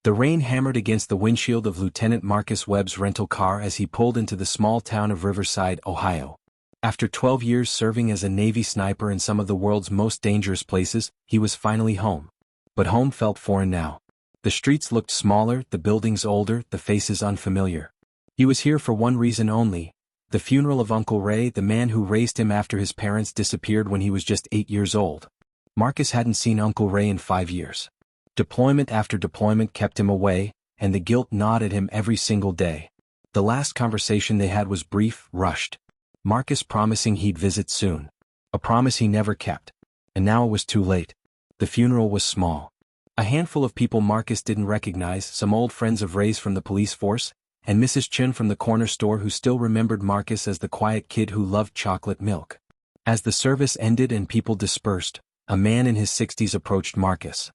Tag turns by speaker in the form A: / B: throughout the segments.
A: The rain hammered against the windshield of Lieutenant Marcus Webb's rental car as he pulled into the small town of Riverside, Ohio. After 12 years serving as a Navy sniper in some of the world's most dangerous places, he was finally home. But home felt foreign now. The streets looked smaller, the buildings older, the faces unfamiliar. He was here for one reason only: the funeral of Uncle Ray, the man who raised him after his parents disappeared when he was just 8 years old. Marcus hadn't seen Uncle Ray in 5 years. Deployment after deployment kept him away, and the guilt gnawed at him every single day. The last conversation they had was brief, rushed. Marcus promising he'd visit soon. A promise he never kept. And now it was too late. The funeral was small. A handful of people Marcus didn't recognize, some old friends of Ray's from the police force, and Mrs. Chun from the corner store who still remembered Marcus as the quiet kid who loved chocolate milk. As the service ended and people dispersed, a man in his 60s approached Marcus.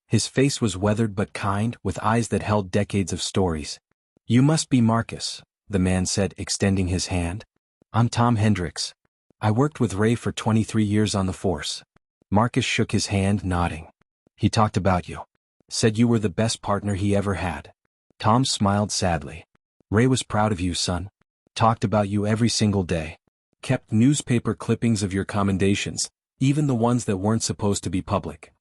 A: His face was weathered but kind, with eyes that held decades of stories. "You must be Marcus," the man said, extending his hand. "I'm Tom Hendricks. I worked with Ray for 23 years on the force." Marcus shook his hand, nodding. "He talked about you. Said you were the best partner he ever had." Tom smiled sadly. "Ray was proud of you, son. Talked about you every single day. Kept newspaper clippings of your commendations, even the ones that weren't supposed to be public."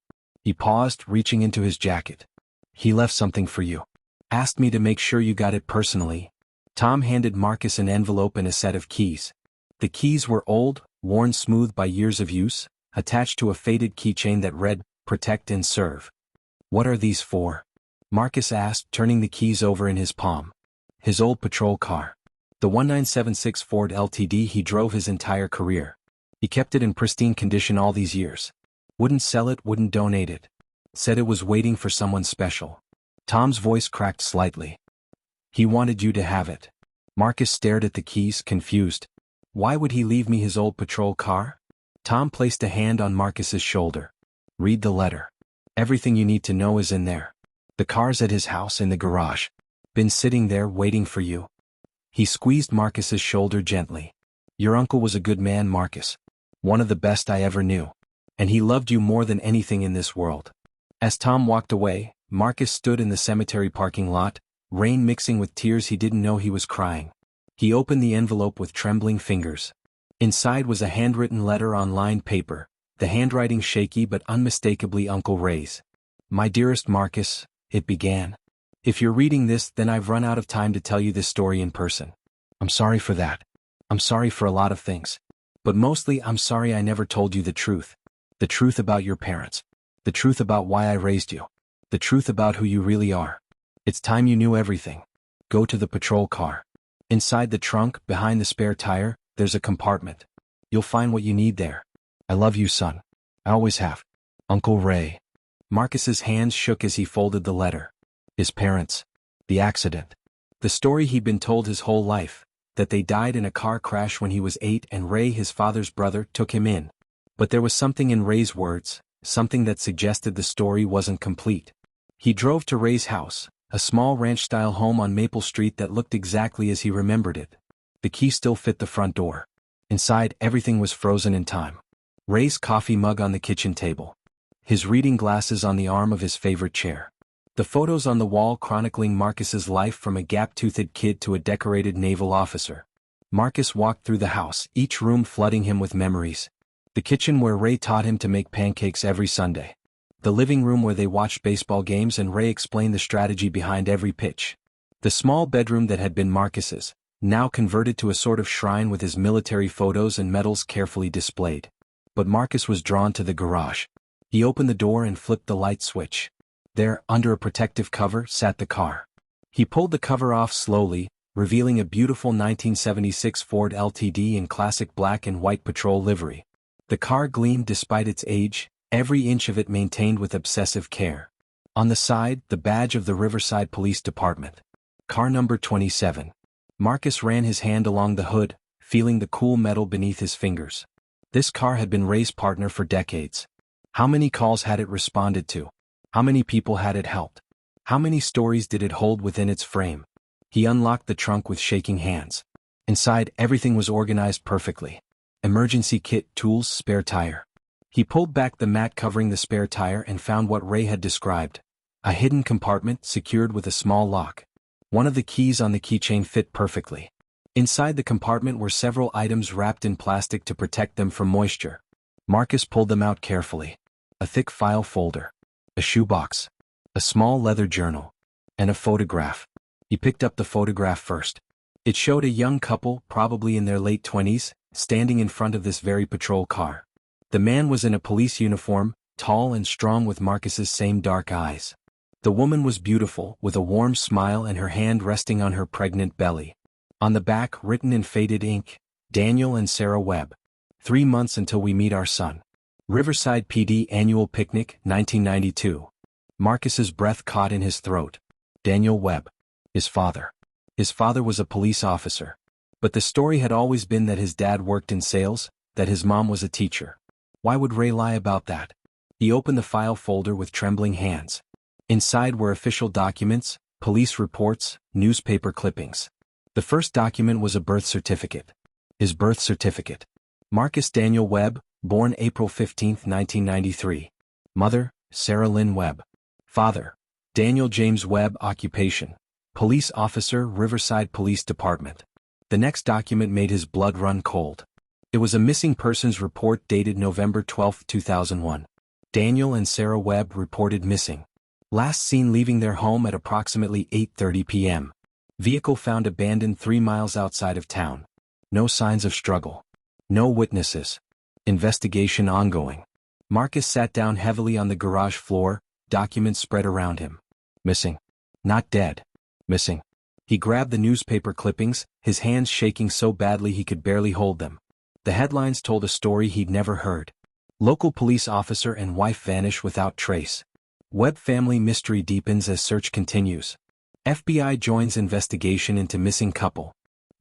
A: He paused, reaching into his jacket. "He left something for you. Asked me to make sure you got it personally." Tom handed Marcus an envelope and a set of keys. The keys were old, worn smooth by years of use, attached to a faded keychain that read, "Protect and Serve." "What are these for?" Marcus asked, turning the keys over in his palm. His old patrol car. The 1976 Ford LTD he drove his entire career. He kept it in pristine condition all these years. Wouldn't sell it, wouldn't donate it. Said it was waiting for someone special. Tom's voice cracked slightly. "He wanted you to have it." Marcus stared at the keys, confused. "Why would he leave me his old patrol car?" Tom placed a hand on Marcus's shoulder. "Read the letter. Everything you need to know is in there. The car's at his house in the garage. Been sitting there waiting for you." He squeezed Marcus's shoulder gently. "Your uncle was a good man, Marcus. One of the best I ever knew. And he loved you more than anything in this world." As Tom walked away, Marcus stood in the cemetery parking lot, rain mixing with tears he didn't know he was crying. He opened the envelope with trembling fingers. Inside was a handwritten letter on lined paper, the handwriting shaky but unmistakably Uncle Ray's. "My dearest Marcus," it began. "If you're reading this, then I've run out of time to tell you this story in person. I'm sorry for that. I'm sorry for a lot of things. But mostly I'm sorry I never told you the truth. The truth about your parents. The truth about why I raised you. The truth about who you really are. It's time you knew everything. Go to the patrol car. Inside the trunk, behind the spare tire, there's a compartment. You'll find what you need there. I love you, son. I always have. Uncle Ray." Marcus's hands shook as he folded the letter. His parents. The accident. The story he'd been told his whole life, that they died in a car crash when he was 8 and Ray, his father's brother, took him in. But there was something in Ray's words, something that suggested the story wasn't complete. He drove to Ray's house, a small ranch-style home on Maple Street that looked exactly as he remembered it. The key still fit the front door. Inside, everything was frozen in time. Ray's coffee mug on the kitchen table. His reading glasses on the arm of his favorite chair. The photos on the wall chronicling Marcus's life from a gap-toothed kid to a decorated naval officer. Marcus walked through the house, each room flooding him with memories. The kitchen where Ray taught him to make pancakes every Sunday. The living room where they watched baseball games and Ray explained the strategy behind every pitch. The small bedroom that had been Marcus's, now converted to a sort of shrine with his military photos and medals carefully displayed. But Marcus was drawn to the garage. He opened the door and flipped the light switch. There, under a protective cover, sat the car. He pulled the cover off slowly, revealing a beautiful 1976 Ford LTD in classic black and white patrol livery. The car gleamed despite its age, every inch of it maintained with obsessive care. On the side, the badge of the Riverside Police Department. Car number 27. Marcus ran his hand along the hood, feeling the cool metal beneath his fingers. This car had been Ray's partner for decades. How many calls had it responded to? How many people had it helped? How many stories did it hold within its frame? He unlocked the trunk with shaking hands. Inside, everything was organized perfectly. Emergency kit, tools, spare tire. He pulled back the mat covering the spare tire and found what Ray had described. A hidden compartment secured with a small lock. One of the keys on the keychain fit perfectly. Inside the compartment were several items wrapped in plastic to protect them from moisture. Marcus pulled them out carefully. A thick file folder. A shoebox. A small leather journal. And a photograph. He picked up the photograph first. It showed a young couple, probably in their late 20s, standing in front of this very patrol car. The man was in a police uniform, tall and strong with Marcus's same dark eyes. The woman was beautiful, with a warm smile and her hand resting on her pregnant belly. On the back, written in faded ink, Daniel and Sarah Webb. 3 months until we meet our son. Riverside PD Annual Picnic, 1992. Marcus's breath caught in his throat. Daniel Webb. His father. His father was a police officer. But the story had always been that his dad worked in sales, that his mom was a teacher. Why would Ray lie about that? He opened the file folder with trembling hands. Inside were official documents, police reports, newspaper clippings. The first document was a birth certificate. His birth certificate. Marcus Daniel Webb, born April 15, 1993. Mother, Sarah Lynn Webb. Father, Daniel James Webb. Occupation, police officer, Riverside Police Department. The next document made his blood run cold. It was a missing persons report dated November 12, 2001. Daniel and Sarah Webb reported missing. Last seen leaving their home at approximately 8:30 p.m. Vehicle found abandoned 3 miles outside of town. No signs of struggle. No witnesses. Investigation ongoing. Marcus sat down heavily on the garage floor, documents spread around him. Missing. Not dead. Missing. He grabbed the newspaper clippings, his hands shaking so badly he could barely hold them. The headlines told a story he'd never heard. Local police officer and wife vanish without trace. Webb family mystery deepens as search continues. FBI joins investigation into missing couple.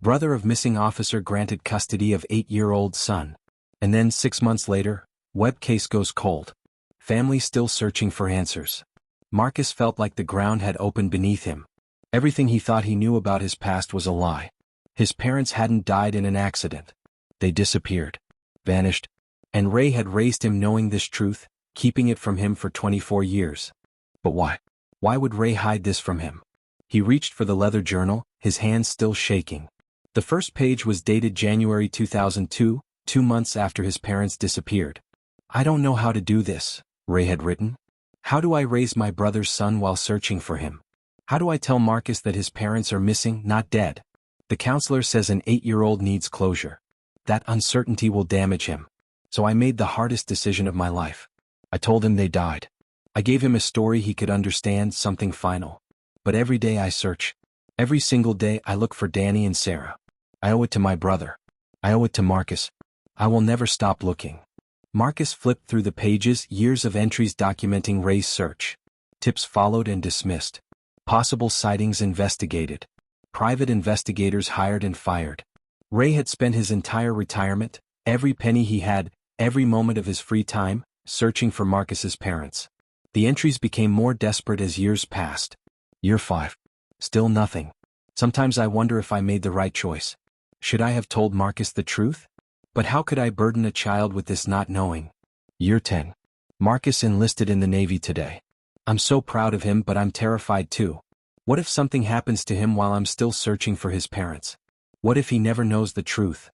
A: Brother of missing officer granted custody of 8-year-old son. And then 6 months later, Webb case goes cold. Family still searching for answers. Marcus felt like the ground had opened beneath him. Everything he thought he knew about his past was a lie. His parents hadn't died in an accident. They disappeared. Vanished. And Ray had raised him knowing this truth, keeping it from him for 24 years. But why? Why would Ray hide this from him? He reached for the leather journal, his hands still shaking. The first page was dated January 2002, 2 months after his parents disappeared. I don't know how to do this, Ray had written. How do I raise my brother's son while searching for him? How do I tell Marcus that his parents are missing, not dead? The counselor says an 8-year-old needs closure. That uncertainty will damage him. So I made the hardest decision of my life. I told him they died. I gave him a story he could understand, something final. But every day I search. Every single day I look for Danny and Sarah. I owe it to my brother. I owe it to Marcus. I will never stop looking. Marcus flipped through the pages, years of entries documenting Ray's search. Tips followed and dismissed. Possible sightings investigated. Private investigators hired and fired. Ray had spent his entire retirement, every penny he had, every moment of his free time, searching for Marcus's parents. The entries became more desperate as years passed. Year 5. Still nothing. Sometimes I wonder if I made the right choice. Should I have told Marcus the truth? But how could I burden a child with this not knowing? Year 10. Marcus enlisted in the Navy today. I'm so proud of him, but I'm terrified too. What if something happens to him while I'm still searching for his parents? What if he never knows the truth?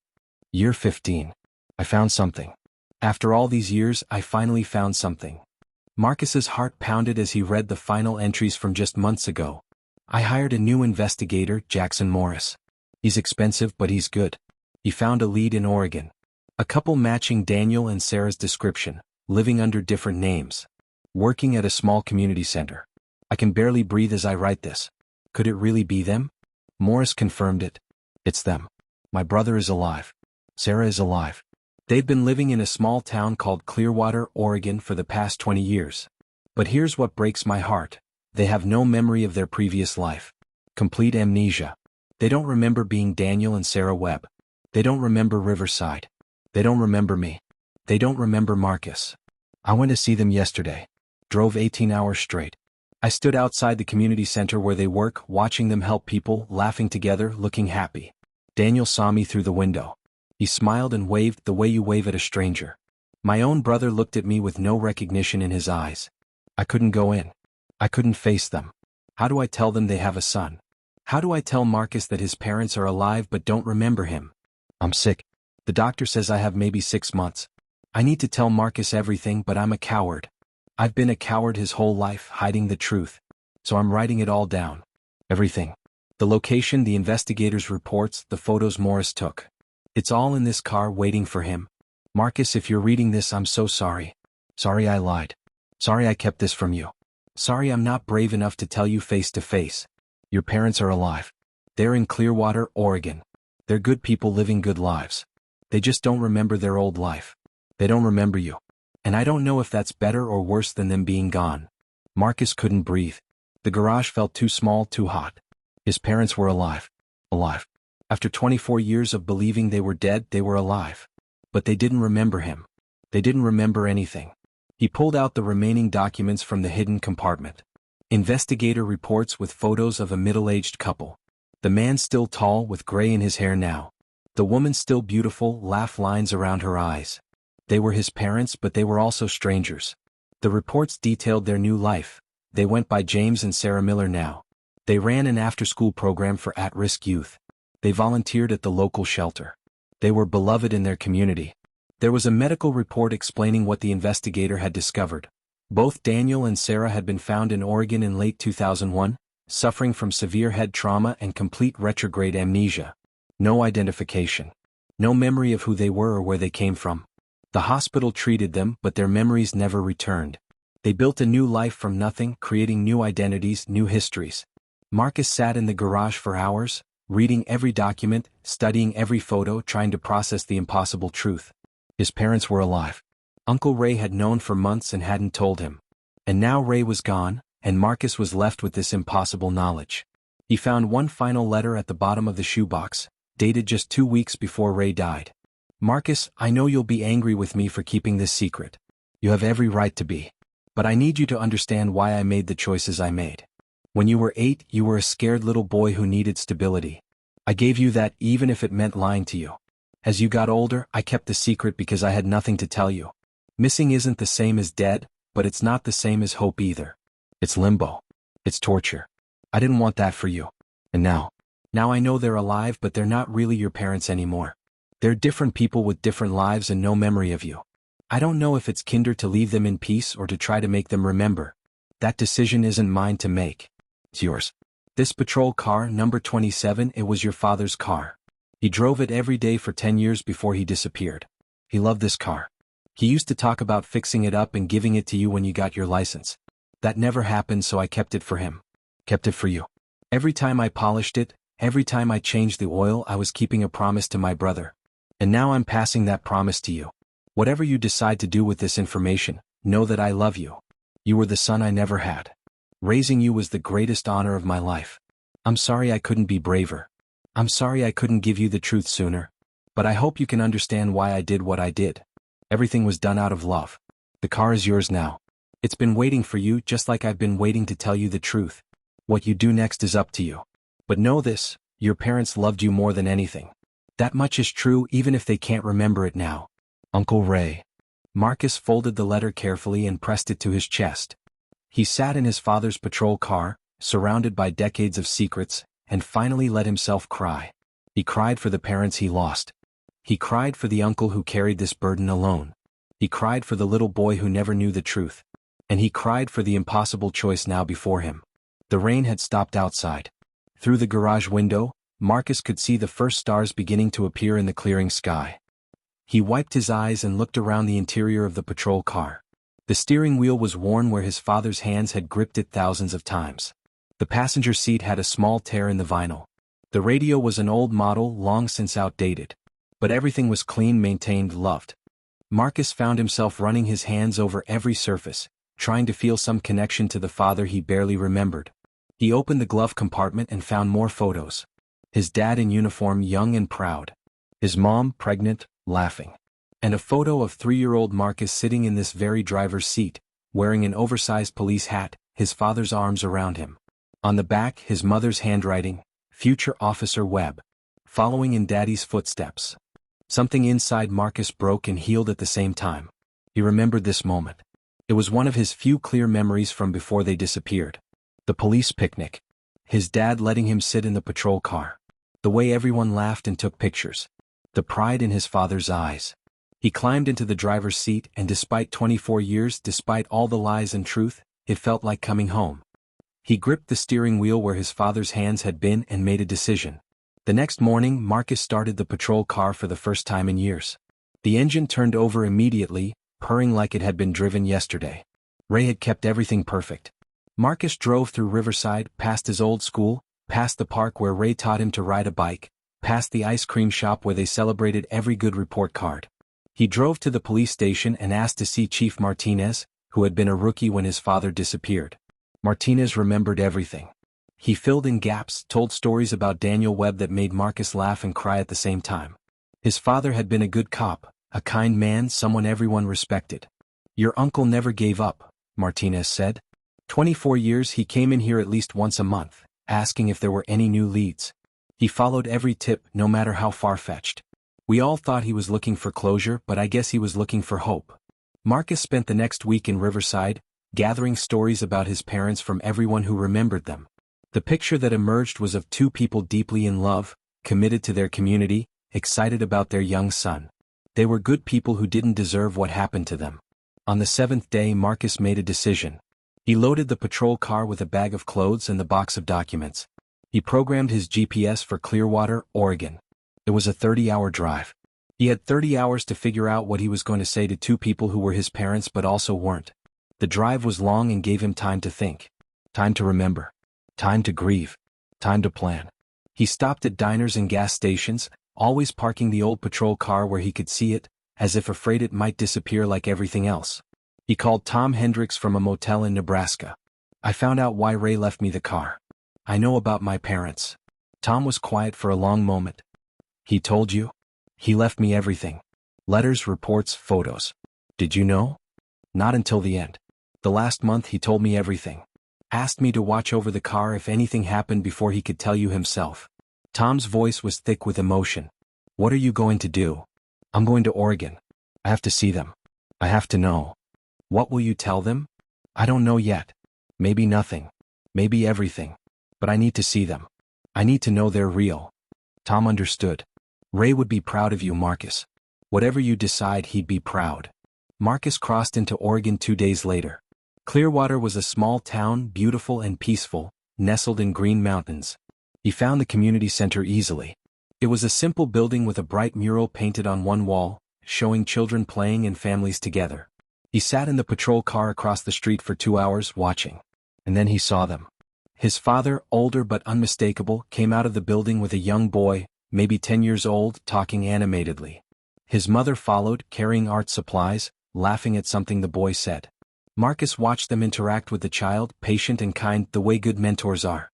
A: Year 15. I found something. After all these years, I finally found something. Marcus's heart pounded as he read the final entries from just months ago. I hired a new investigator, Jackson Morris. He's expensive, but he's good. He found a lead in Oregon. A couple matching Daniel and Sarah's description, living under different names. Working at a small community center. I can barely breathe as I write this. Could it really be them? Morris confirmed it. It's them. My brother is alive. Sarah is alive. They've been living in a small town called Clearwater, Oregon for the past 20 years. But here's what breaks my heart. They have no memory of their previous life. Complete amnesia. They don't remember being Daniel and Sarah Webb. They don't remember Riverside. They don't remember me. They don't remember Marcus. I went to see them yesterday. Drove 18 hours straight. I stood outside the community center where they work, watching them help people, laughing together, looking happy. Daniel saw me through the window. He smiled and waved the way you wave at a stranger. My own brother looked at me with no recognition in his eyes. I couldn't go in. I couldn't face them. How do I tell them they have a son? How do I tell Marcus that his parents are alive but don't remember him? I'm sick. The doctor says I have maybe 6 months. I need to tell Marcus everything, but I'm a coward. I've been a coward his whole life, hiding the truth. So I'm writing it all down. Everything. The location, the investigators' reports, the photos Morris took. It's all in this car waiting for him. Marcus, if you're reading this, I'm so sorry. Sorry I lied. Sorry I kept this from you. Sorry I'm not brave enough to tell you face to face. Your parents are alive. They're in Clearwater, Oregon. They're good people living good lives. They just don't remember their old life. They don't remember you. And I don't know if that's better or worse than them being gone. Marcus couldn't breathe. The garage felt too small, too hot. His parents were alive. Alive. After 24 years of believing they were dead, they were alive. But they didn't remember him. They didn't remember anything. He pulled out the remaining documents from the hidden compartment. Investigator reports with photos of a middle-aged couple. The man still tall with gray in his hair now. The woman still beautiful, laugh lines around her eyes. They were his parents, but they were also strangers. The reports detailed their new life. They went by James and Sarah Miller now. They ran an after-school program for at-risk youth. They volunteered at the local shelter. They were beloved in their community. There was a medical report explaining what the investigator had discovered. Both Daniel and Sarah had been found in Oregon in late 2001, suffering from severe head trauma and complete retrograde amnesia. No identification. No memory of who they were or where they came from. The hospital treated them, but their memories never returned. They built a new life from nothing, creating new identities, new histories. Marcus sat in the garage for hours, reading every document, studying every photo, trying to process the impossible truth. His parents were alive. Uncle Ray had known for months and hadn't told him. And now Ray was gone, and Marcus was left with this impossible knowledge. He found one final letter at the bottom of the shoebox, dated just 2 weeks before Ray died. Marcus, I know you'll be angry with me for keeping this secret. You have every right to be. But I need you to understand why I made the choices I made. When you were 8, you were a scared little boy who needed stability. I gave you that even if it meant lying to you. As you got older, I kept the secret because I had nothing to tell you. Missing isn't the same as dead, but it's not the same as hope either. It's limbo. It's torture. I didn't want that for you. And now I know they're alive, but they're not really your parents anymore. They're different people with different lives and no memory of you. I don't know if it's kinder to leave them in peace or to try to make them remember. That decision isn't mine to make. It's yours. This patrol car, number 27, it was your father's car. He drove it every day for 10 years before he disappeared. He loved this car. He used to talk about fixing it up and giving it to you when you got your license. That never happened, so I kept it for him. Kept it for you. Every time I polished it, every time I changed the oil, I was keeping a promise to my brother. And now I'm passing that promise to you. Whatever you decide to do with this information, know that I love you. You were the son I never had. Raising you was the greatest honor of my life. I'm sorry I couldn't be braver. I'm sorry I couldn't give you the truth sooner. But I hope you can understand why I did what I did. Everything was done out of love. The car is yours now. It's been waiting for you just like I've been waiting to tell you the truth. What you do next is up to you. But know this, your parents loved you more than anything. That much is true even if they can't remember it now. Uncle Ray. Marcus folded the letter carefully and pressed it to his chest. He sat in his father's patrol car, surrounded by decades of secrets, and finally let himself cry. He cried for the parents he lost. He cried for the uncle who carried this burden alone. He cried for the little boy who never knew the truth. And he cried for the impossible choice now before him. The rain had stopped outside. Through the garage window, Marcus could see the first stars beginning to appear in the clearing sky. He wiped his eyes and looked around the interior of the patrol car. The steering wheel was worn where his father's hands had gripped it thousands of times. The passenger seat had a small tear in the vinyl. The radio was an old model, long since outdated. But everything was clean, maintained, loved. Marcus found himself running his hands over every surface, trying to feel some connection to the father he barely remembered. He opened the glove compartment and found more photos. His dad in uniform, young and proud. His mom, pregnant, laughing. And a photo of 3-year-old Marcus sitting in this very driver's seat, wearing an oversized police hat, his father's arms around him. On the back, his mother's handwriting, Future Officer Webb. Following in Daddy's footsteps. Something inside Marcus broke and healed at the same time. He remembered this moment. It was one of his few clear memories from before they disappeared. The police picnic. His dad letting him sit in the patrol car. The way everyone laughed and took pictures. The pride in his father's eyes. He climbed into the driver's seat, and despite 24 years, despite all the lies and truth, it felt like coming home. He gripped the steering wheel where his father's hands had been and made a decision. The next morning, Marcus started the patrol car for the first time in years. The engine turned over immediately, purring like it had been driven yesterday. Ray had kept everything perfect. Marcus drove through Riverside, past his old school, past the park where Ray taught him to ride a bike, past the ice cream shop where they celebrated every good report card. He drove to the police station and asked to see Chief Martinez, who had been a rookie when his father disappeared. Martinez remembered everything. He filled in gaps, told stories about Daniel Webb that made Marcus laugh and cry at the same time. His father had been a good cop, a kind man, someone everyone respected. "Your uncle never gave up," Martinez said. 24 years he came in here at least once a month, asking if there were any new leads. He followed every tip, no matter how far-fetched. We all thought he was looking for closure, but I guess he was looking for hope. Marcus spent the next week in Riverside, gathering stories about his parents from everyone who remembered them. The picture that emerged was of two people deeply in love, committed to their community, excited about their young son. They were good people who didn't deserve what happened to them. On the 7th day, Marcus made a decision. He loaded the patrol car with a bag of clothes and the box of documents. He programmed his GPS for Clearwater, Oregon. It was a 30-hour drive. He had 30 hours to figure out what he was going to say to two people who were his parents but also weren't. The drive was long and gave him time to think. Time to remember. Time to grieve. Time to plan. He stopped at diners and gas stations, always parking the old patrol car where he could see it, as if afraid it might disappear like everything else. He called Tom Hendricks from a motel in Nebraska. "I found out why Ray left me the car. I know about my parents." Tom was quiet for a long moment. "He told you?" "He left me everything. Letters, reports, photos." "Did you know?" "Not until the end. The last month he told me everything. Asked me to watch over the car if anything happened before he could tell you himself." Tom's voice was thick with emotion. "What are you going to do?" "I'm going to Oregon. I have to see them. I have to know." "What will you tell them?" "I don't know yet. Maybe nothing. Maybe everything. But I need to see them. I need to know they're real." Tom understood. "Ray would be proud of you, Marcus. Whatever you decide, he'd be proud." Marcus crossed into Oregon 2 days later. Clearwater was a small town, beautiful and peaceful, nestled in green mountains. He found the community center easily. It was a simple building with a bright mural painted on one wall, showing children playing and families together. He sat in the patrol car across the street for 2 hours, watching. And then he saw them. His father, older but unmistakable, came out of the building with a young boy, maybe 10 years old, talking animatedly. His mother followed, carrying art supplies, laughing at something the boy said. Marcus watched them interact with the child, patient and kind, the way good mentors are.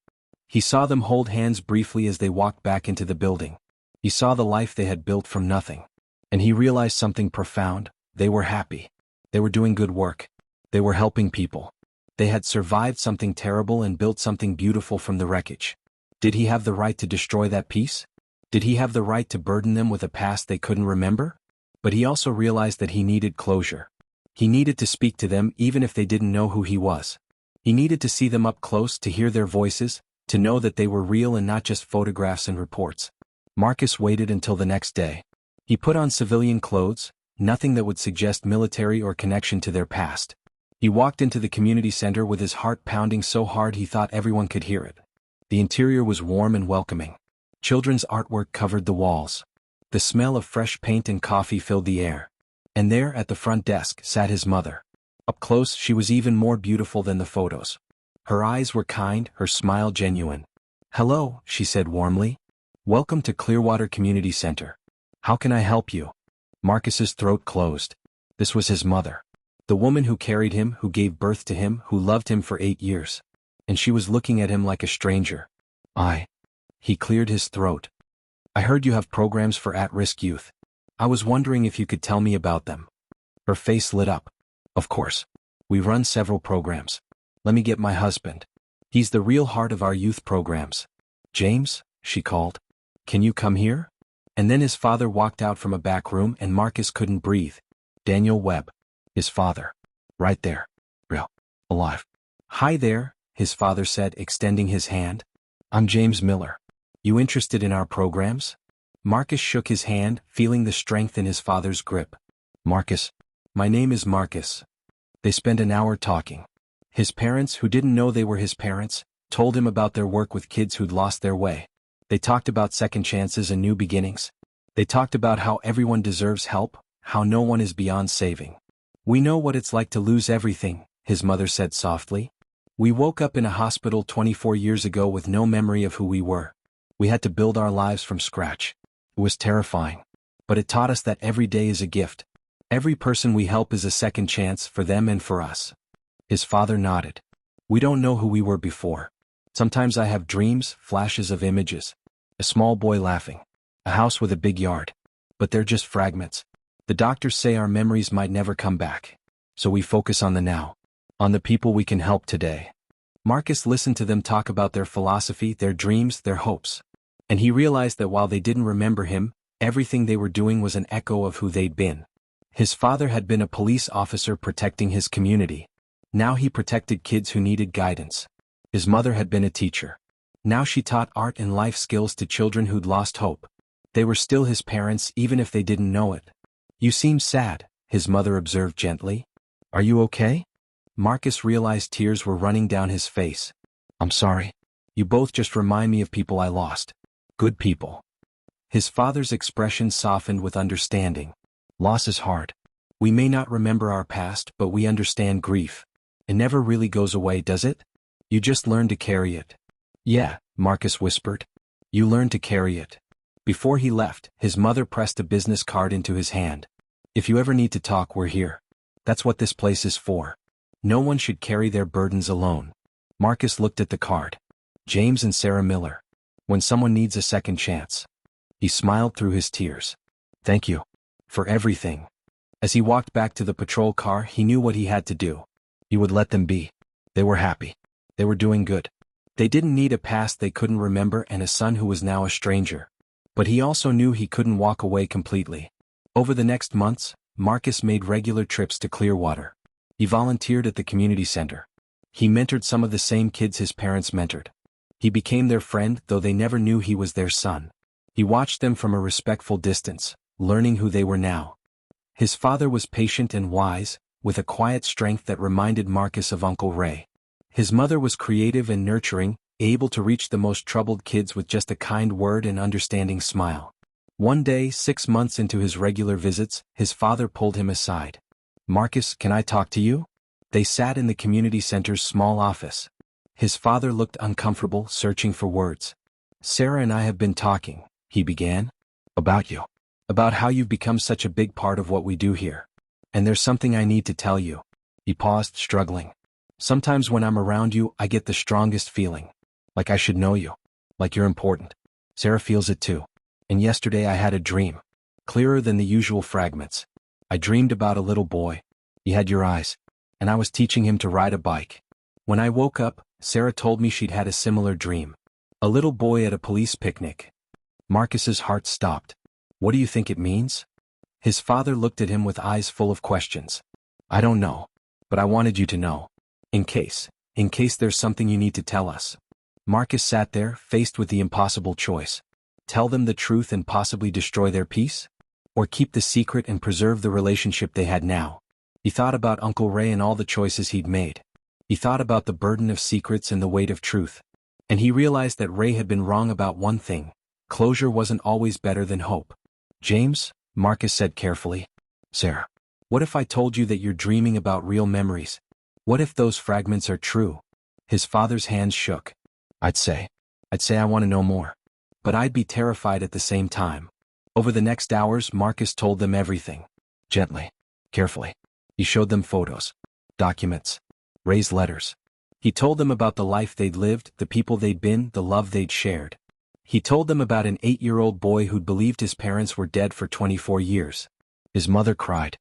A: He saw them hold hands briefly as they walked back into the building. He saw the life they had built from nothing. And he realized something profound. They were happy. They were doing good work. They were helping people. They had survived something terrible and built something beautiful from the wreckage. Did he have the right to destroy that peace? Did he have the right to burden them with a past they couldn't remember? But he also realized that he needed closure. He needed to speak to them even if they didn't know who he was. He needed to see them up close, to hear their voices, to know that they were real and not just photographs and reports. Marcus waited until the next day. He put on civilian clothes, nothing that would suggest military or connection to their past. He walked into the community center with his heart pounding so hard he thought everyone could hear it. The interior was warm and welcoming. Children's artwork covered the walls. The smell of fresh paint and coffee filled the air. And there, at the front desk, sat his mother. Up close, she was even more beautiful than the photos. Her eyes were kind, her smile genuine. "Hello," she said warmly. "Welcome to Clearwater Community Center. How can I help you?" Marcus's throat closed. This was his mother. The woman who carried him, who gave birth to him, who loved him for 8 years. And she was looking at him like a stranger. He cleared his throat. "I heard you have programs for at-risk youth. I was wondering if you could tell me about them." Her face lit up. "Of course. We run several programs. Let me get my husband. He's the real heart of our youth programs." "James," she called. "Can you come here?" And then his father walked out from a back room and Marcus couldn't breathe. Daniel Webb. His father. Right there. Real. Alive. Hi there, his father said, extending his hand. I'm James Miller. You interested in our programs? Marcus shook his hand, feeling the strength in his father's grip. Marcus. My name is Marcus. They spent an hour talking. His parents, who didn't know they were his parents, told him about their work with kids who'd lost their way. They talked about second chances and new beginnings. They talked about how everyone deserves help, how no one is beyond saving. We know what it's like to lose everything, his mother said softly. We woke up in a hospital 24 years ago with no memory of who we were. We had to build our lives from scratch. It was terrifying. But it taught us that every day is a gift. Every person we help is a second chance for them and for us. His father nodded. We don't know who we were before. Sometimes I have dreams, flashes of images. A small boy laughing. A house with a big yard. But they're just fragments. The doctors say our memories might never come back. So we focus on the now. On the people we can help today. Marcus listened to them talk about their philosophy, their dreams, their hopes. And he realized that while they didn't remember him, everything they were doing was an echo of who they'd been. His father had been a police officer protecting his community. Now he protected kids who needed guidance. His mother had been a teacher. Now she taught art and life skills to children who'd lost hope. They were still his parents even if they didn't know it. You seem sad, his mother observed gently. Are you okay? Marcus realized tears were running down his face. I'm sorry. You both just remind me of people I lost. Good people. His father's expression softened with understanding. Loss is hard. We may not remember our past, but we understand grief. It never really goes away, does it? You just learn to carry it. Yeah, Marcus whispered. You learn to carry it. Before he left, his mother pressed a business card into his hand. If you ever need to talk, we're here. That's what this place is for. No one should carry their burdens alone. Marcus looked at the card. James and Sarah Miller. When someone needs a second chance. He smiled through his tears. Thank you. For everything. As he walked back to the patrol car, he knew what he had to do. He would let them be. They were happy. They were doing good. They didn't need a past they couldn't remember and a son who was now a stranger. But he also knew he couldn't walk away completely. Over the next months, Marcus made regular trips to Clearwater. He volunteered at the community center. He mentored some of the same kids his parents mentored. He became their friend, though they never knew he was their son. He watched them from a respectful distance, learning who they were now. His father was patient and wise, with a quiet strength that reminded Marcus of Uncle Ray. His mother was creative and nurturing, able to reach the most troubled kids with just a kind word and understanding smile. One day, 6 months into his regular visits, his father pulled him aside. Marcus, can I talk to you? They sat in the community center's small office. His father looked uncomfortable, searching for words. Sarah and I have been talking, he began. About you. About how you've become such a big part of what we do here. And there's something I need to tell you. He paused, struggling. Sometimes when I'm around you, I get the strongest feeling. Like I should know you. Like you're important. Sarah feels it too. And yesterday I had a dream. Clearer than the usual fragments. I dreamed about a little boy. He had your eyes. And I was teaching him to ride a bike. When I woke up, Sarah told me she'd had a similar dream. A little boy at a police picnic. Marcus's heart stopped. What do you think it means? His father looked at him with eyes full of questions. I don't know. But I wanted you to know. In case there's something you need to tell us. Marcus sat there, faced with the impossible choice. Tell them the truth and possibly destroy their peace? Or keep the secret and preserve the relationship they had now? He thought about Uncle Ray and all the choices he'd made. He thought about the burden of secrets and the weight of truth. And he realized that Ray had been wrong about one thing. Closure wasn't always better than hope. James, Marcus said carefully. Sarah, what if I told you that you're dreaming about real memories? What if those fragments are true? His father's hands shook. I'd say I want to know more. But I'd be terrified at the same time. Over the next hours, Marcus told them everything. Gently, carefully. He showed them photos, documents, Ray's letters. He told them about the life they'd lived, the people they'd been, the love they'd shared. He told them about an 8-year-old boy who'd believed his parents were dead for 24 years. His mother cried.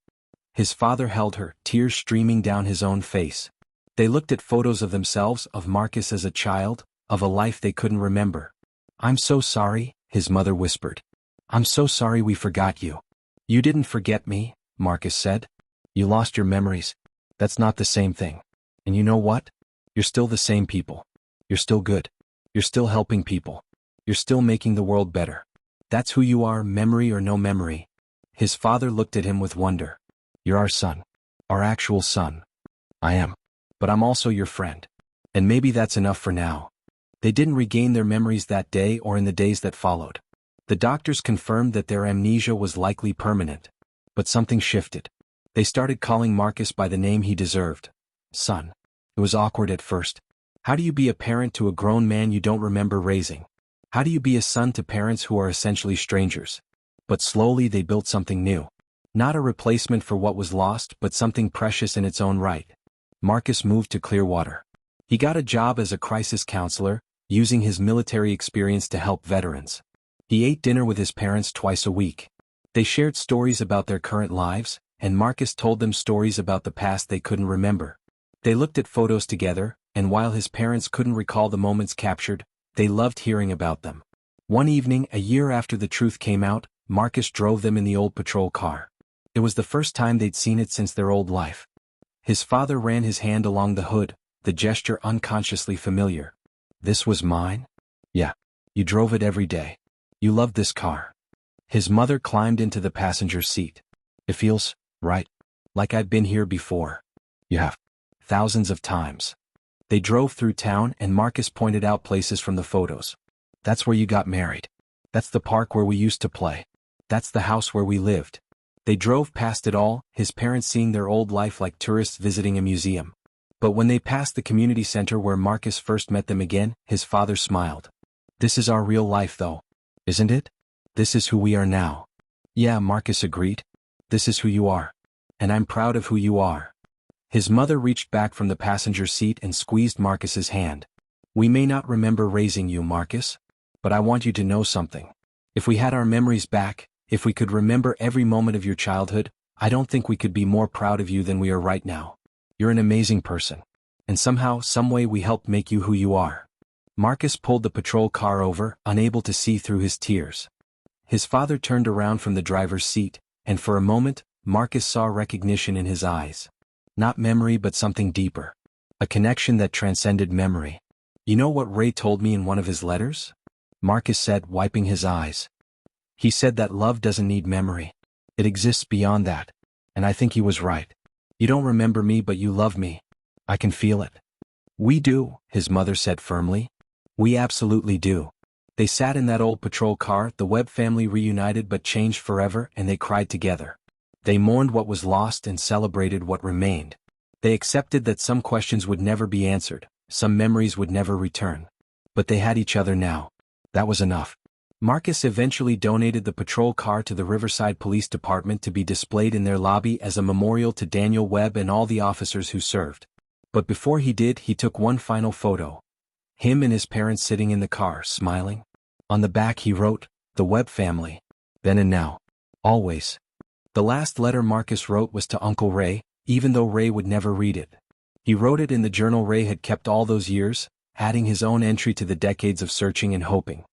A: His father held her, tears streaming down his own face. They looked at photos of themselves, of Marcus as a child, of a life they couldn't remember. I'm so sorry, his mother whispered. I'm so sorry we forgot you. You didn't forget me, Marcus said. You lost your memories. That's not the same thing. And you know what? You're still the same people. You're still good. You're still helping people. You're still making the world better. That's who you are, memory or no memory. His father looked at him with wonder. You're our son. Our actual son. I am. But I'm also your friend. And maybe that's enough for now. They didn't regain their memories that day or in the days that followed. The doctors confirmed that their amnesia was likely permanent. But something shifted. They started calling Marcus by the name he deserved. Son. It was awkward at first. How do you be a parent to a grown man you don't remember raising? How do you be a son to parents who are essentially strangers? But slowly they built something new. Not a replacement for what was lost, but something precious in its own right. Marcus moved to Clearwater. He got a job as a crisis counselor, using his military experience to help veterans. He ate dinner with his parents twice a week. They shared stories about their current lives, and Marcus told them stories about the past they couldn't remember. They looked at photos together, and while his parents couldn't recall the moments captured, they loved hearing about them. One evening, a year after the truth came out, Marcus drove them in the old patrol car. It was the first time they'd seen it since their old life. His father ran his hand along the hood, the gesture unconsciously familiar. This was mine? Yeah. You drove it every day. You loved this car. His mother climbed into the passenger seat. It feels right. Like I've been here before. You have. Thousands of times. They drove through town and Marcus pointed out places from the photos. That's where you got married. That's the park where we used to play. That's the house where we lived. They drove past it all, his parents seeing their old life like tourists visiting a museum. But when they passed the community center where Marcus first met them again, his father smiled. This is our real life though. Isn't it? This is who we are now. Yeah, Marcus agreed. This is who you are. And I'm proud of who you are. His mother reached back from the passenger seat and squeezed Marcus's hand. We may not remember raising you, Marcus. But I want you to know something. If we had our memories back, if we could remember every moment of your childhood, I don't think we could be more proud of you than we are right now. You're an amazing person. And somehow, someway we helped make you who you are. Marcus pulled the patrol car over, unable to see through his tears. His father turned around from the driver's seat, and for a moment, Marcus saw recognition in his eyes. Not memory but something deeper. A connection that transcended memory. You know what Ray told me in one of his letters? Marcus said, wiping his eyes. He said that love doesn't need memory. It exists beyond that. And I think he was right. You don't remember me but you love me. I can feel it. We do, his mother said firmly. We absolutely do. They sat in that old patrol car, the Webb family reunited but changed forever, and they cried together. They mourned what was lost and celebrated what remained. They accepted that some questions would never be answered, some memories would never return. But they had each other now. That was enough. Marcus eventually donated the patrol car to the Riverside Police Department to be displayed in their lobby as a memorial to Daniel Webb and all the officers who served. But before he did, he took one final photo. Him and his parents sitting in the car, smiling. On the back he wrote, "The Webb family. Then and now. Always." The last letter Marcus wrote was to Uncle Ray, even though Ray would never read it. He wrote it in the journal Ray had kept all those years, adding his own entry to the decades of searching and hoping.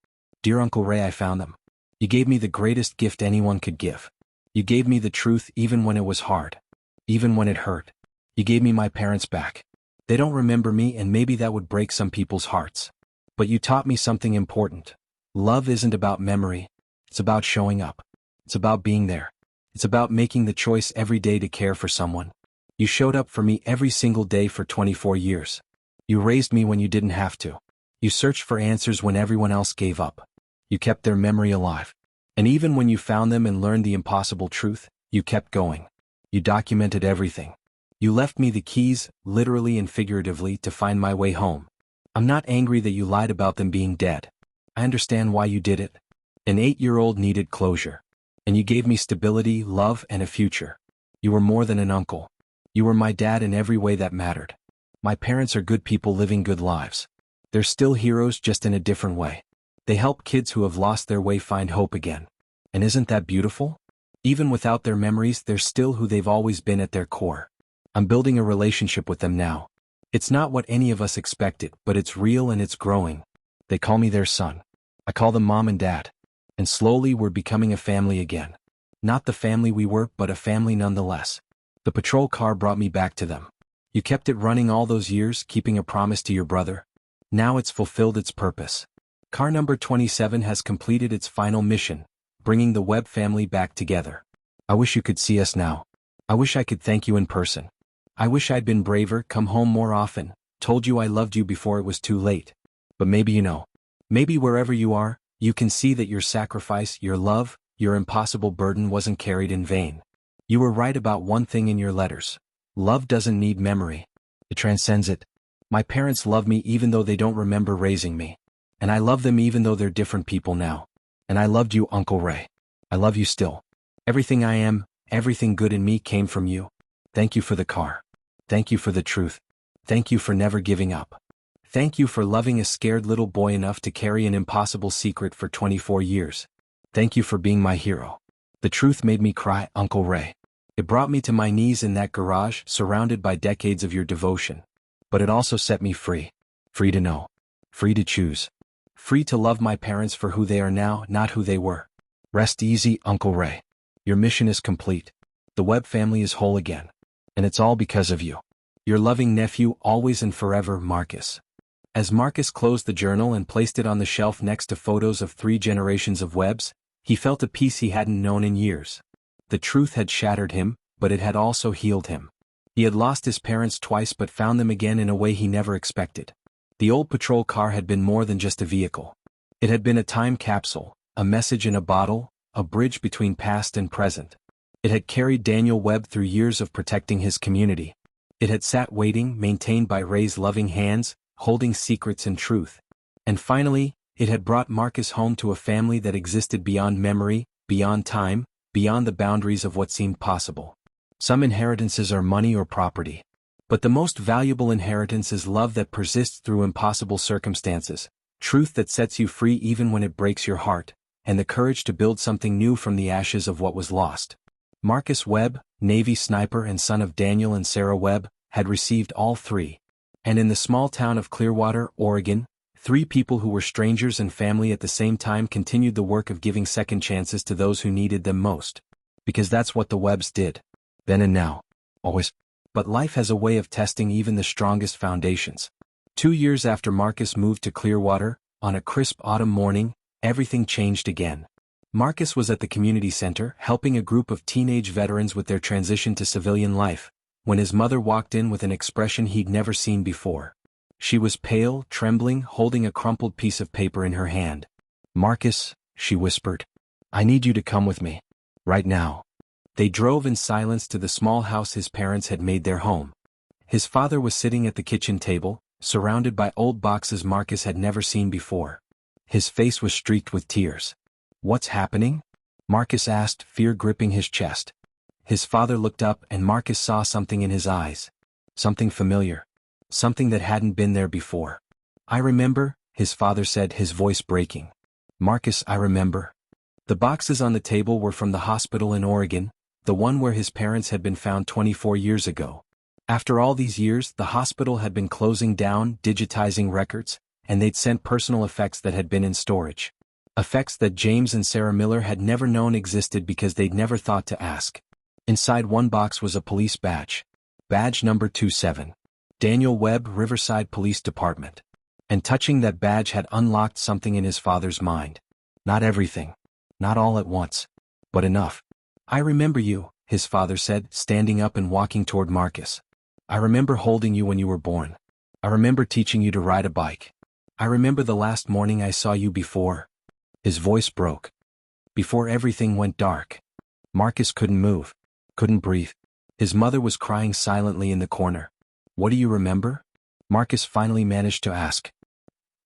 A: Dear Uncle Ray, I found them. You gave me the greatest gift anyone could give. You gave me the truth even when it was hard. Even when it hurt. You gave me my parents back. They don't remember me and maybe that would break some people's hearts. But you taught me something important. Love isn't about memory. It's about showing up. It's about being there. It's about making the choice every day to care for someone. You showed up for me every single day for 24 years. You raised me when you didn't have to. You searched for answers when everyone else gave up. You kept their memory alive. And even when you found them and learned the impossible truth, you kept going. You documented everything. You left me the keys, literally and figuratively, to find my way home. I'm not angry that you lied about them being dead. I understand why you did it. An 8-year-old needed closure. And you gave me stability, love, and a future. You were more than an uncle. You were my dad in every way that mattered. My parents are good people living good lives. They're still heroes, just in a different way. They help kids who have lost their way find hope again. And isn't that beautiful? Even without their memories, they're still who they've always been at their core. I'm building a relationship with them now. It's not what any of us expected, but it's real and it's growing. They call me their son. I call them mom and dad. And slowly we're becoming a family again. Not the family we were, but a family nonetheless. The patrol car brought me back to them. You kept it running all those years, keeping a promise to your brother. Now it's fulfilled its purpose. Car number 27 has completed its final mission, bringing the Webb family back together. I wish you could see us now. I wish I could thank you in person. I wish I'd been braver, come home more often, told you I loved you before it was too late. But maybe you know. Maybe wherever you are, you can see that your sacrifice, your love, your impossible burden wasn't carried in vain. You were right about one thing in your letters. Love doesn't need memory. It transcends it. My parents love me even though they don't remember raising me. And I love them even though they're different people now. And I loved you, Uncle Ray. I love you still. Everything I am, everything good in me came from you. Thank you for the car. Thank you for the truth. Thank you for never giving up. Thank you for loving a scared little boy enough to carry an impossible secret for 24 years. Thank you for being my hero. The truth made me cry, Uncle Ray. It brought me to my knees in that garage, surrounded by decades of your devotion. But it also set me free. Free to know. Free to choose. Free to love my parents for who they are now, not who they were. Rest easy, Uncle Ray. Your mission is complete. The Webb family is whole again. And it's all because of you. Your loving nephew, always and forever, Marcus. As Marcus closed the journal and placed it on the shelf next to photos of 3 generations of Webbs, he felt a peace he hadn't known in years. The truth had shattered him, but it had also healed him. He had lost his parents twice but found them again in a way he never expected. The old patrol car had been more than just a vehicle. It had been a time capsule, a message in a bottle, a bridge between past and present. It had carried Daniel Webb through years of protecting his community. It had sat waiting, maintained by Ray's loving hands, holding secrets and truth. And finally, it had brought Marcus home to a family that existed beyond memory, beyond time, beyond the boundaries of what seemed possible. Some inheritances are money or property. But the most valuable inheritance is love that persists through impossible circumstances, truth that sets you free even when it breaks your heart, and the courage to build something new from the ashes of what was lost. Marcus Webb, Navy sniper and son of Daniel and Sarah Webb, had received all 3. And in the small town of Clearwater, Oregon, 3 people who were strangers and family at the same time continued the work of giving second chances to those who needed them most. Because that's what the Webbs did. Then and now. Always. But life has a way of testing even the strongest foundations. 2 years after Marcus moved to Clearwater, on a crisp autumn morning, everything changed again. Marcus was at the community center helping a group of teenage veterans with their transition to civilian life, when his mother walked in with an expression he'd never seen before. She was pale, trembling, holding a crumpled piece of paper in her hand. "Marcus," she whispered, "I need you to come with me. Right now." They drove in silence to the small house his parents had made their home. His father was sitting at the kitchen table, surrounded by old boxes Marcus had never seen before. His face was streaked with tears. "What's happening?" Marcus asked, fear gripping his chest. His father looked up and Marcus saw something in his eyes. Something familiar. Something that hadn't been there before. "I remember," his father said, his voice breaking. "Marcus, I remember." The boxes on the table were from the hospital in Oregon, the one where his parents had been found 24 years ago. After all these years, the hospital had been closing down, digitizing records, and they'd sent personal effects that had been in storage. Effects that James and Sarah Miller had never known existed because they'd never thought to ask. Inside one box was a police badge. Badge number 27. Daniel Webb, Riverside Police Department. And touching that badge had unlocked something in his father's mind. Not everything. Not all at once. But enough. "I remember you," his father said, standing up and walking toward Marcus. "I remember holding you when you were born. I remember teaching you to ride a bike. I remember the last morning I saw you before." His voice broke. Before everything went dark. Marcus couldn't move. Couldn't breathe. His mother was crying silently in the corner. "What do you remember?" Marcus finally managed to ask.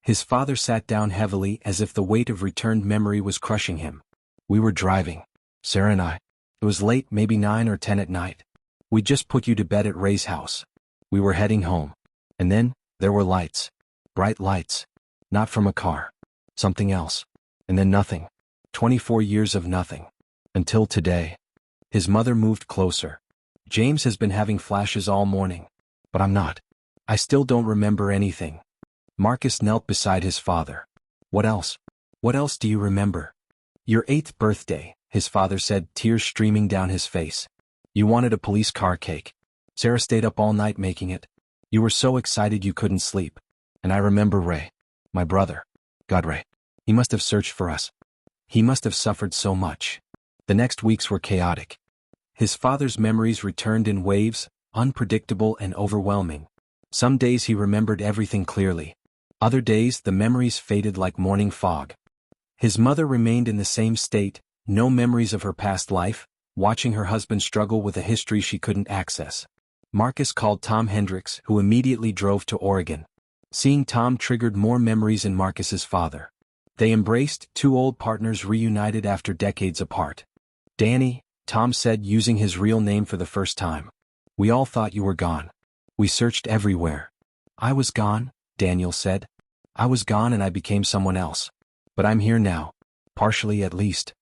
A: His father sat down heavily as if the weight of returned memory was crushing him. "We were driving. Sarah and I. It was late, maybe 9 or 10 at night. We'd just put you to bed at Ray's house. We were heading home. And then, there were lights. Bright lights. Not from a car. Something else. And then nothing. 24 years of nothing. Until today." His mother moved closer. "James has been having flashes all morning. But I'm not. I still don't remember anything." Marcus knelt beside his father. "What else? What else do you remember?" "Your 8th birthday," his father said, tears streaming down his face. "You wanted a police car cake. Sarah stayed up all night making it. You were so excited you couldn't sleep. And I remember Ray. My brother. God, Ray. He must have searched for us. He must have suffered so much. The next weeks were chaotic. His father's memories returned in waves, unpredictable and overwhelming. Some days he remembered everything clearly. Other days the memories faded like morning fog. His mother remained in the same state, no memories of her past life, watching her husband struggle with a history she couldn't access. Marcus called Tom Hendricks, who immediately drove to Oregon. Seeing Tom triggered more memories in Marcus's father. They embraced, two old partners reunited after decades apart. Danny, Tom said, using his real name for the first time. We all thought you were gone. We searched everywhere. I was gone, Daniel said. I was gone and I became someone else. But I'm here now. Partially at least.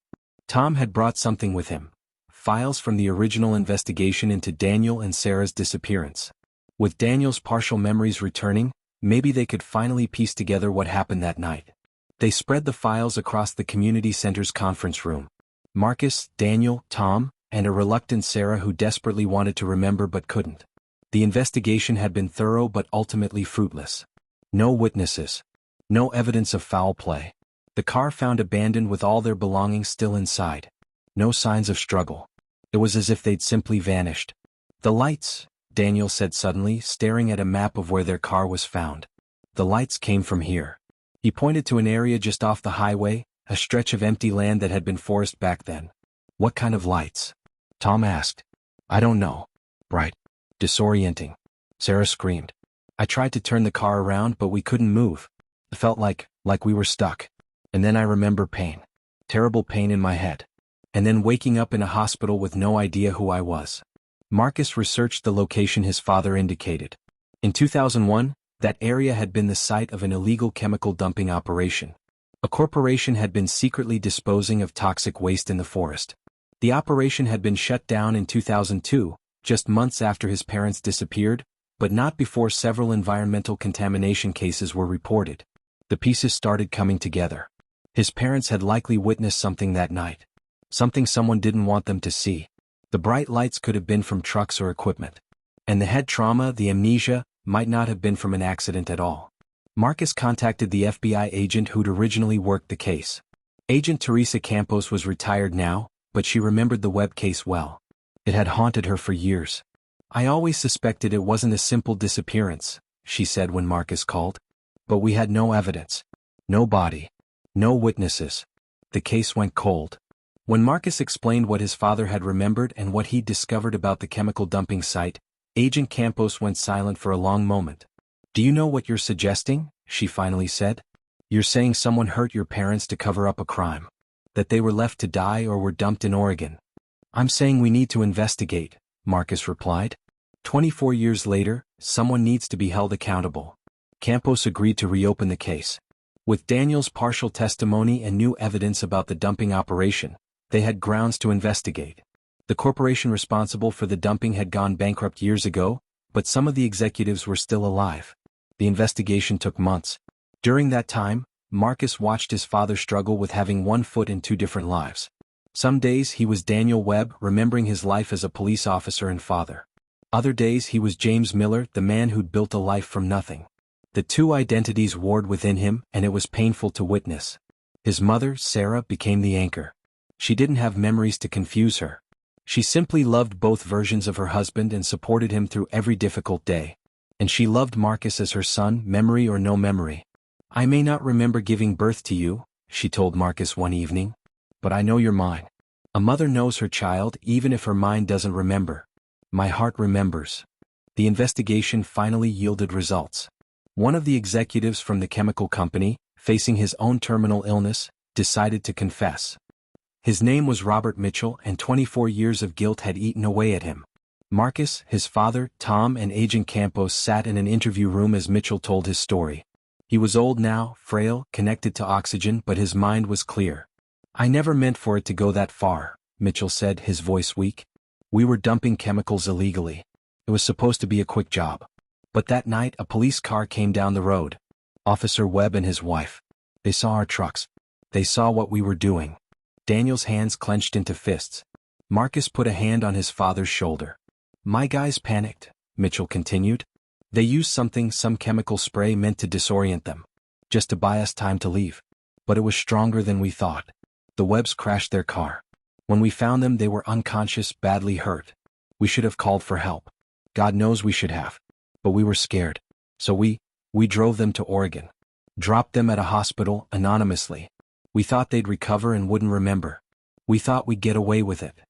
A: Tom had brought something with him. Files from the original investigation into Daniel and Sarah's disappearance. With Daniel's partial memories returning, maybe they could finally piece together what happened that night. They spread the files across the community center's conference room. Marcus, Daniel, Tom, and a reluctant Sarah who desperately wanted to remember but couldn't. The investigation had been thorough but ultimately fruitless. No witnesses. No evidence of foul play. The car found abandoned with all their belongings still inside. No signs of struggle. It was as if they'd simply vanished. The lights, Daniel said suddenly, staring at a map of where their car was found. The lights came from here. He pointed to an area just off the highway, a stretch of empty land that had been forest back then. What kind of lights? Tom asked. I don't know. Bright. Disorienting. Sarah screamed. I tried to turn the car around but we couldn't move. It felt like we were stuck. And then I remember pain. Terrible pain in my head. And then waking up in a hospital with no idea who I was. Marcus researched the location his father indicated. In 2001, that area had been the site of an illegal chemical dumping operation. A corporation had been secretly disposing of toxic waste in the forest. The operation had been shut down in 2002, just months after his parents disappeared, but not before several environmental contamination cases were reported. The pieces started coming together. His parents had likely witnessed something that night. Something someone didn't want them to see. The bright lights could have been from trucks or equipment. And the head trauma, the amnesia, might not have been from an accident at all. Marcus contacted the FBI agent who'd originally worked the case. Agent Teresa Campos was retired now, but she remembered the Webb case well. It had haunted her for years. I always suspected it wasn't a simple disappearance, she said when Marcus called. But we had no evidence. No body. No witnesses. The case went cold. When Marcus explained what his father had remembered and what he'd discovered about the chemical dumping site, Agent Campos went silent for a long moment. Do you know what you're suggesting? She finally said. You're saying someone hurt your parents to cover up a crime. That they were left to die or were dumped in Oregon. I'm saying we need to investigate, Marcus replied. 24 years later, someone needs to be held accountable. Campos agreed to reopen the case. With Daniel's partial testimony and new evidence about the dumping operation, they had grounds to investigate. The corporation responsible for the dumping had gone bankrupt years ago, but some of the executives were still alive. The investigation took months. During that time, Marcus watched his father struggle with having one foot in two different lives. Some days he was Daniel Webb, remembering his life as a police officer and father. Other days he was James Miller, the man who'd built a life from nothing. The two identities warred within him, and it was painful to witness. His mother, Sarah, became the anchor. She didn't have memories to confuse her. She simply loved both versions of her husband and supported him through every difficult day. And she loved Marcus as her son, memory or no memory. I may not remember giving birth to you, she told Marcus one evening. But I know you're mine. A mother knows her child even if her mind doesn't remember. My heart remembers. The investigation finally yielded results. One of the executives from the chemical company, facing his own terminal illness, decided to confess. His name was Robert Mitchell, and 24 years of guilt had eaten away at him. Marcus, his father, Tom, and Agent Campos sat in an interview room as Mitchell told his story. He was old now, frail, connected to oxygen, but his mind was clear. I never meant for it to go that far, Mitchell said, his voice weak. We were dumping chemicals illegally. It was supposed to be a quick job. But that night a police car came down the road. Officer Webb and his wife. They saw our trucks. They saw what we were doing. Daniel's hands clenched into fists. Marcus put a hand on his father's shoulder. My guys panicked, Mitchell continued. They used some chemical spray meant to disorient them, just to buy us time to leave. But it was stronger than we thought. The Webbs crashed their car. When we found them, they were unconscious, badly hurt. We should have called for help. God knows we should have. But we were scared. So we drove them to Oregon. Dropped them at a hospital, anonymously. We thought they'd recover and wouldn't remember. We thought we'd get away with it.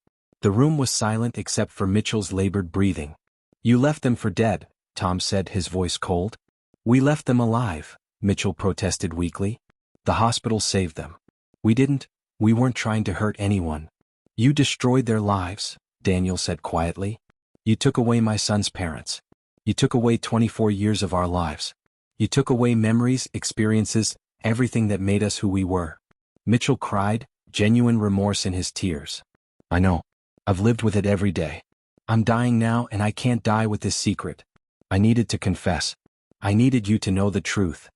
A: The room was silent except for Mitchell's labored breathing. You left them for dead, Tom said, his voice cold. We left them alive, Mitchell protested weakly. The hospital saved them. We didn't. We weren't trying to hurt anyone. You destroyed their lives, Daniel said quietly. You took away my son's parents. You took away 24 years of our lives. You took away memories, experiences, everything that made us who we were. Mitchell cried, genuine remorse in his tears. I know. I've lived with it every day. I'm dying now and I can't die with this secret. I needed to confess. I needed you to know the truth.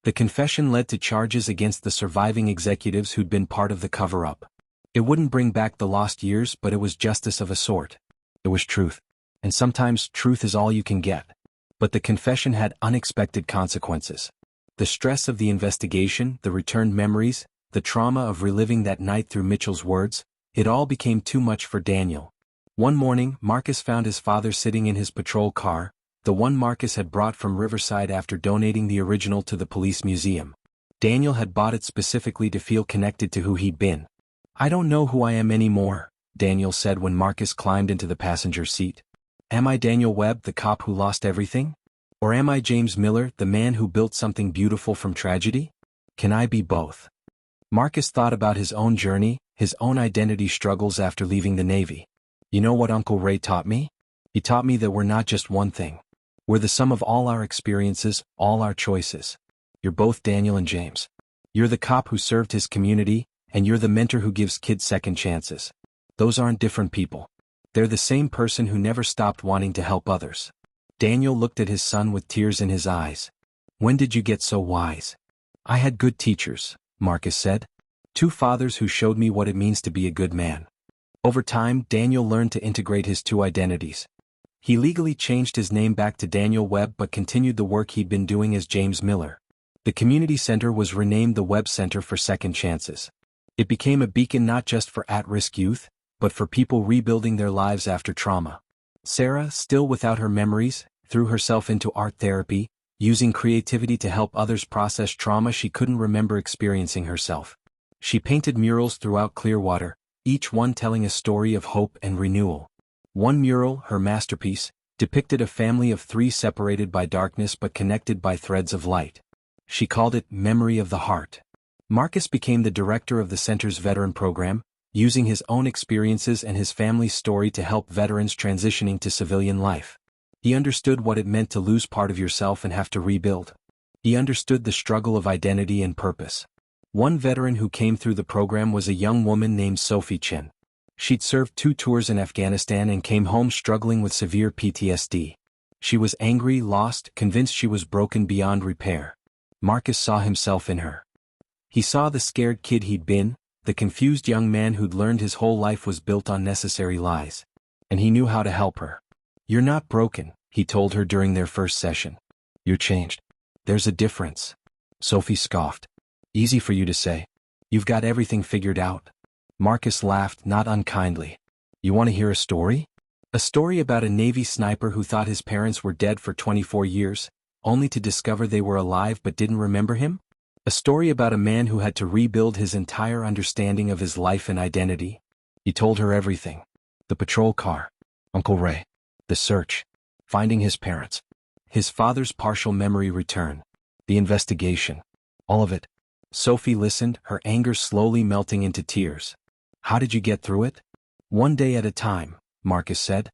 A: The confession led to charges against the surviving executives who'd been part of the cover-up. It wouldn't bring back the lost years, but it was justice of a sort. It was truth. And sometimes truth is all you can get. But the confession had unexpected consequences. The stress of the investigation, the returned memories, the trauma of reliving that night through Mitchell's words, it all became too much for Daniel. One morning, Marcus found his father sitting in his patrol car, the one Marcus had brought from Riverside after donating the original to the police museum. Daniel had bought it specifically to feel connected to who he'd been. I don't know who I am anymore, Daniel said when Marcus climbed into the passenger seat. Am I Daniel Webb, the cop who lost everything? Or am I James Miller, the man who built something beautiful from tragedy? Can I be both? Marcus thought about his own journey, his own identity struggles after leaving the Navy. You know what Uncle Ray taught me? He taught me that we're not just one thing. We're the sum of all our experiences, all our choices. You're both Daniel and James. You're the cop who served his community, and you're the mentor who gives kids second chances. Those aren't different people. They're the same person who never stopped wanting to help others. Daniel looked at his son with tears in his eyes. When did you get so wise? I had good teachers, Marcus said. 2 fathers who showed me what it means to be a good man. Over time, Daniel learned to integrate his 2 identities. He legally changed his name back to Daniel Webb but continued the work he'd been doing as James Miller. The community center was renamed the Webb Center for Second Chances. It became a beacon not just for at-risk youth, but for people rebuilding their lives after trauma. Sarah, still without her memories, threw herself into art therapy, using creativity to help others process trauma she couldn't remember experiencing herself. She painted murals throughout Clearwater, each one telling a story of hope and renewal. One mural, her masterpiece, depicted a family of 3 separated by darkness but connected by threads of light. She called it Memory of the Heart. Marcus became the director of the center's veteran program, using his own experiences and his family's story to help veterans transitioning to civilian life. He understood what it meant to lose part of yourself and have to rebuild. He understood the struggle of identity and purpose. One veteran who came through the program was a young woman named Sophie Chin. She'd served 2 tours in Afghanistan and came home struggling with severe PTSD. She was angry, lost, convinced she was broken beyond repair. Marcus saw himself in her. He saw the scared kid he'd been, the confused young man who'd learned his whole life was built on necessary lies. And he knew how to help her. You're not broken, he told her during their first session. You're changed. There's a difference. Sophie scoffed. Easy for you to say. You've got everything figured out. Marcus laughed, not unkindly. You want to hear a story? A story about a Navy sniper who thought his parents were dead for 24 years, only to discover they were alive but didn't remember him? A story about a man who had to rebuild his entire understanding of his life and identity. He told her everything. The patrol car. Uncle Ray. The search. Finding his parents. His father's partial memory return. The investigation. All of it. Sophie listened, her anger slowly melting into tears. How did you get through it? One day at a time, Marcus said.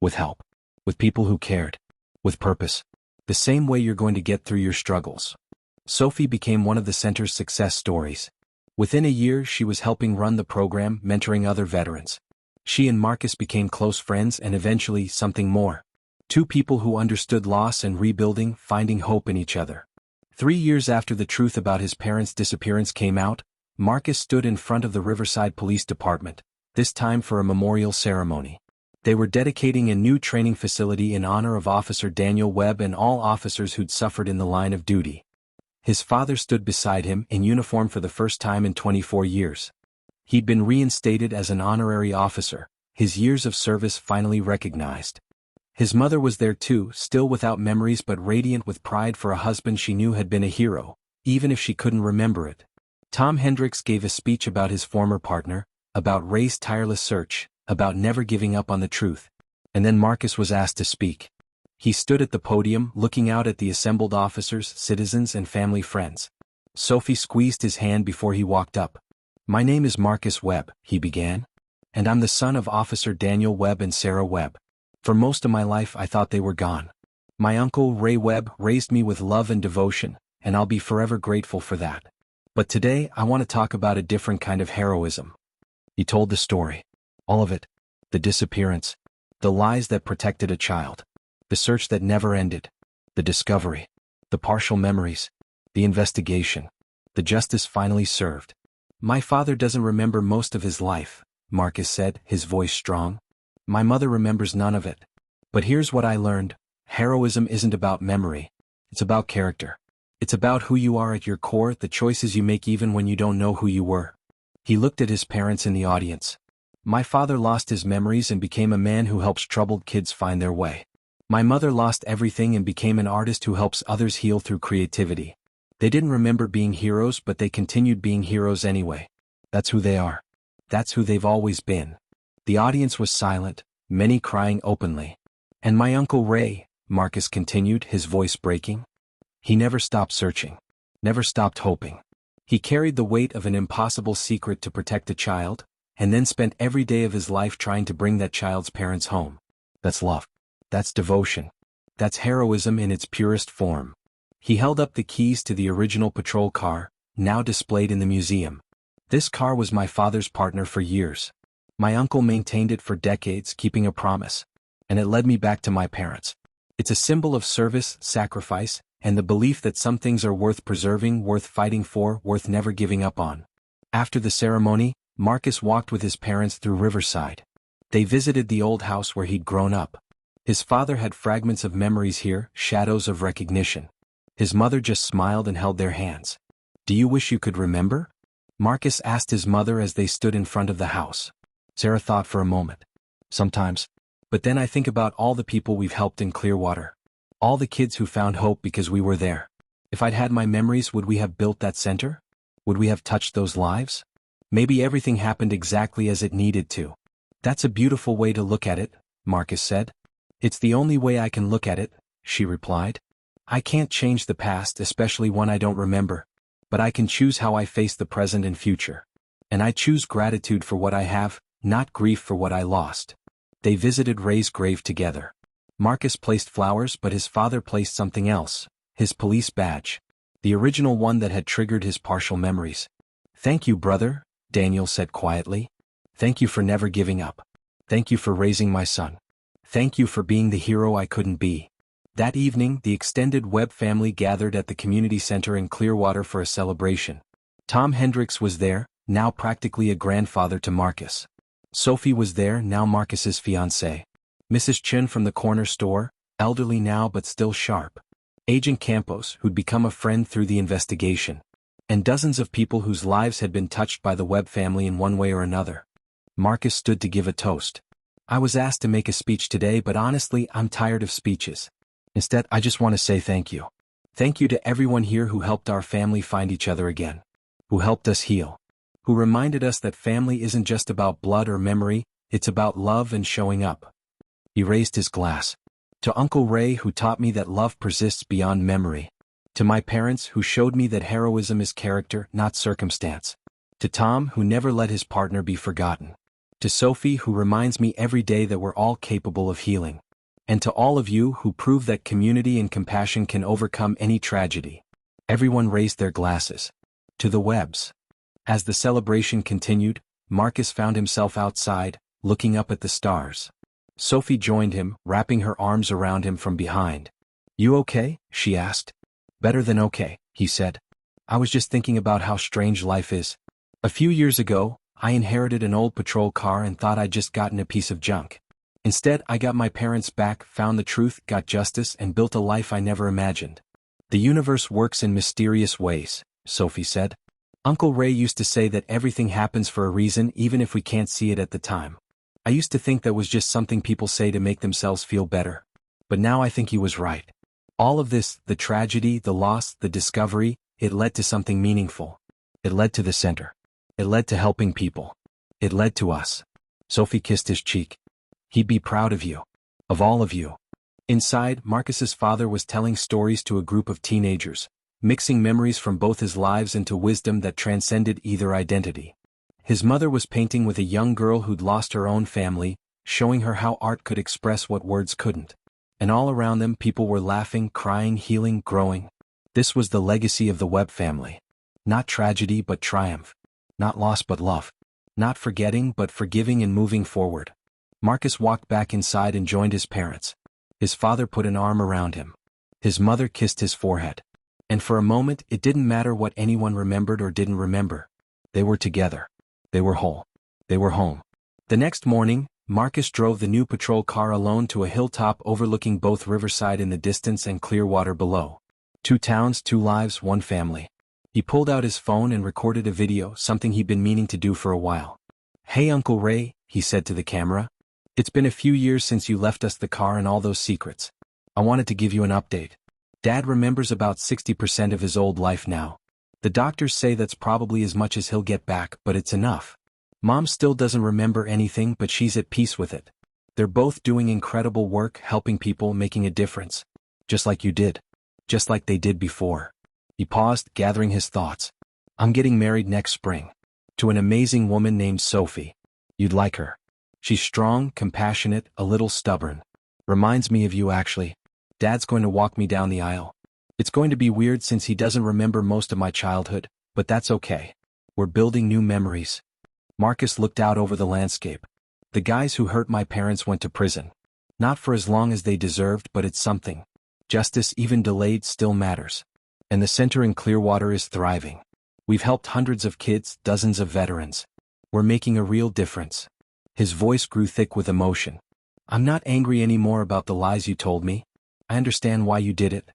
A: With help. With people who cared. With purpose. The same way you're going to get through your struggles. Sophie became one of the center's success stories. Within a year, she was helping run the program, mentoring other veterans. She and Marcus became close friends and eventually something more. 2 people who understood loss and rebuilding, finding hope in each other. 3 years after the truth about his parents' disappearance came out, Marcus stood in front of the Riverside Police Department, this time for a memorial ceremony. They were dedicating a new training facility in honor of Officer Daniel Webb and all officers who'd suffered in the line of duty. His father stood beside him in uniform for the first time in 24 years. He'd been reinstated as an honorary officer, his years of service finally recognized. His mother was there too, still without memories but radiant with pride for a husband she knew had been a hero, even if she couldn't remember it. Tom Hendricks gave a speech about his former partner, about Ray's tireless search, about never giving up on the truth. And then Marcus was asked to speak. He stood at the podium, looking out at the assembled officers, citizens and family friends. Sophie squeezed his hand before he walked up. "My name is Marcus Webb," he began. "And I'm the son of Officer Daniel Webb and Sarah Webb. For most of my life I thought they were gone. My uncle, Ray Webb, raised me with love and devotion, and I'll be forever grateful for that. But today I want to talk about a different kind of heroism." He told the story. All of it. The disappearance. The lies that protected a child. The search that never ended. The discovery. The partial memories. The investigation. The justice finally served. "My father doesn't remember most of his life," Marcus said, his voice strong. "My mother remembers none of it. But here's what I learned. Heroism isn't about memory. It's about character. It's about who you are at your core, the choices you make even when you don't know who you were." He looked at his parents in the audience. "My father lost his memories and became a man who helps troubled kids find their way. My mother lost everything and became an artist who helps others heal through creativity. They didn't remember being heroes, but they continued being heroes anyway. That's who they are. That's who they've always been." The audience was silent, many crying openly. "And my Uncle Ray," Marcus continued, his voice breaking. "He never stopped searching. Never stopped hoping. He carried the weight of an impossible secret to protect a child, and then spent every day of his life trying to bring that child's parents home. That's love. That's devotion. That's heroism in its purest form." He held up the keys to the original patrol car, now displayed in the museum. "This car was my father's partner for years. My uncle maintained it for decades, keeping a promise. And it led me back to my parents. It's a symbol of service, sacrifice, and the belief that some things are worth preserving, worth fighting for, worth never giving up on." After the ceremony, Marcus walked with his parents through Riverside. They visited the old house where he'd grown up. His father had fragments of memories here, shadows of recognition. His mother just smiled and held their hands. "Do you wish you could remember?" Marcus asked his mother as they stood in front of the house. Sarah thought for a moment. "Sometimes. But then I think about all the people we've helped in Clearwater. All the kids who found hope because we were there. If I'd had my memories, would we have built that center? Would we have touched those lives? Maybe everything happened exactly as it needed to." "That's a beautiful way to look at it," Marcus said. "It's the only way I can look at it," she replied. "I can't change the past, especially one I don't remember. But I can choose how I face the present and future. And I choose gratitude for what I have, not grief for what I lost." They visited Ray's grave together. Marcus placed flowers, but his father placed something else, his police badge. The original one that had triggered his partial memories. "Thank you, brother," Daniel said quietly. "Thank you for never giving up. Thank you for raising my son. Thank you for being the hero I couldn't be." That evening, the extended Webb family gathered at the community center in Clearwater for a celebration. Tom Hendricks was there, now practically a grandfather to Marcus. Sophie was there, now Marcus's fiancée. Mrs. Chun from the corner store, elderly now but still sharp. Agent Campos, who'd become a friend through the investigation. And dozens of people whose lives had been touched by the Webb family in one way or another. Marcus stood to give a toast. "I was asked to make a speech today, but honestly, I'm tired of speeches. Instead, I just want to say thank you. Thank you to everyone here who helped our family find each other again. Who helped us heal. Who reminded us that family isn't just about blood or memory, it's about love and showing up." He raised his glass. "To Uncle Ray, who taught me that love persists beyond memory. To my parents, who showed me that heroism is character, not circumstance. To Tom, who never let his partner be forgotten. To Sophie, who reminds me every day that we're all capable of healing. And to all of you who prove that community and compassion can overcome any tragedy." Everyone raised their glasses. "To the Webbs." As the celebration continued, Marcus found himself outside, looking up at the stars. Sophie joined him, wrapping her arms around him from behind. "You okay?" she asked. "Better than okay," he said. "I was just thinking about how strange life is. A few years ago, I inherited an old patrol car and thought I'd just gotten a piece of junk. Instead, I got my parents back, found the truth, got justice, and built a life I never imagined. The universe works in mysterious ways, Sophie said. Uncle Ray used to say that everything happens for a reason even if we can't see it at the time. I used to think that was just something people say to make themselves feel better. But now I think he was right. All of this, the tragedy, the loss, the discovery, it led to something meaningful. It led to the center. It led to helping people. It led to us. Sophie kissed his cheek. He'd be proud of you. Of all of you. Inside, Marcus's father was telling stories to a group of teenagers, mixing memories from both his lives into wisdom that transcended either identity. His mother was painting with a young girl who'd lost her own family, showing her how art could express what words couldn't. And all around them people were laughing, crying, healing, growing. This was the legacy of the Webb family. Not tragedy but triumph. Not loss but love. Not forgetting but forgiving and moving forward. Marcus walked back inside and joined his parents. His father put an arm around him. His mother kissed his forehead. And for a moment it didn't matter what anyone remembered or didn't remember. They were together. They were whole. They were home. The next morning, Marcus drove the new patrol car alone to a hilltop overlooking both Riverside in the distance and Clearwater below. 2 towns, 2 lives, 1 family. He pulled out his phone and recorded a video, something he'd been meaning to do for a while. "Hey Uncle Ray," he said to the camera. "It's been a few years since you left us the car and all those secrets. I wanted to give you an update. Dad remembers about 60% of his old life now. The doctors say that's probably as much as he'll get back, but it's enough. Mom still doesn't remember anything, but she's at peace with it. They're both doing incredible work, helping people, making a difference. Just like you did. Just like they did before." He paused, gathering his thoughts. "I'm getting married next spring. To an amazing woman named Sophie. You'd like her. She's strong, compassionate, a little stubborn. Reminds me of you actually. Dad's going to walk me down the aisle. It's going to be weird since he doesn't remember most of my childhood, but that's okay. We're building new memories." Marcus looked out over the landscape. "The guys who hurt my parents went to prison. Not for as long as they deserved, but it's something. Justice, even delayed, still matters. And the center in Clearwater is thriving. We've helped hundreds of kids, dozens of veterans. We're making a real difference." His voice grew thick with emotion. "I'm not angry anymore about the lies you told me. I understand why you did it.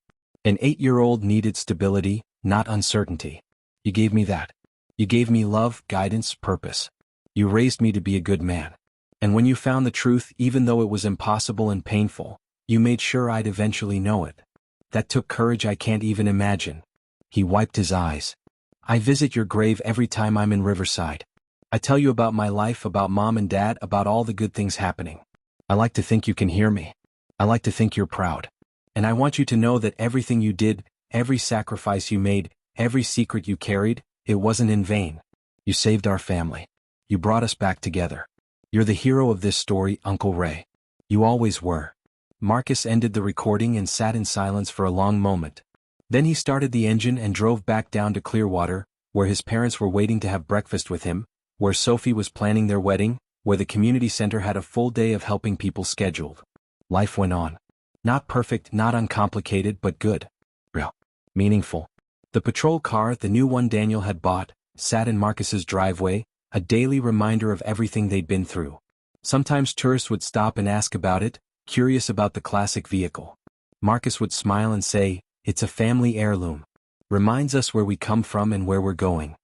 A: An 8-year-old needed stability, not uncertainty. You gave me that. You gave me love, guidance, purpose. You raised me to be a good man. And when you found the truth, even though it was impossible and painful, you made sure I'd eventually know it. That took courage I can't even imagine." He wiped his eyes. "I visit your grave every time I'm in Riverside. I tell you about my life, about Mom and Dad, about all the good things happening. I like to think you can hear me. I like to think you're proud. And I want you to know that everything you did, every sacrifice you made, every secret you carried, it wasn't in vain. You saved our family. You brought us back together. You're the hero of this story, Uncle Ray. You always were." Marcus ended the recording and sat in silence for a long moment. Then he started the engine and drove back down to Clearwater, where his parents were waiting to have breakfast with him, where Sophie was planning their wedding, where the community center had a full day of helping people scheduled. Life went on. Not perfect, not uncomplicated, but good. Real. Meaningful. The patrol car, the new one Daniel had bought, sat in Marcus's driveway, a daily reminder of everything they'd been through. Sometimes tourists would stop and ask about it, curious about the classic vehicle. Marcus would smile and say, "It's a family heirloom. Reminds us where we come from and where we're going."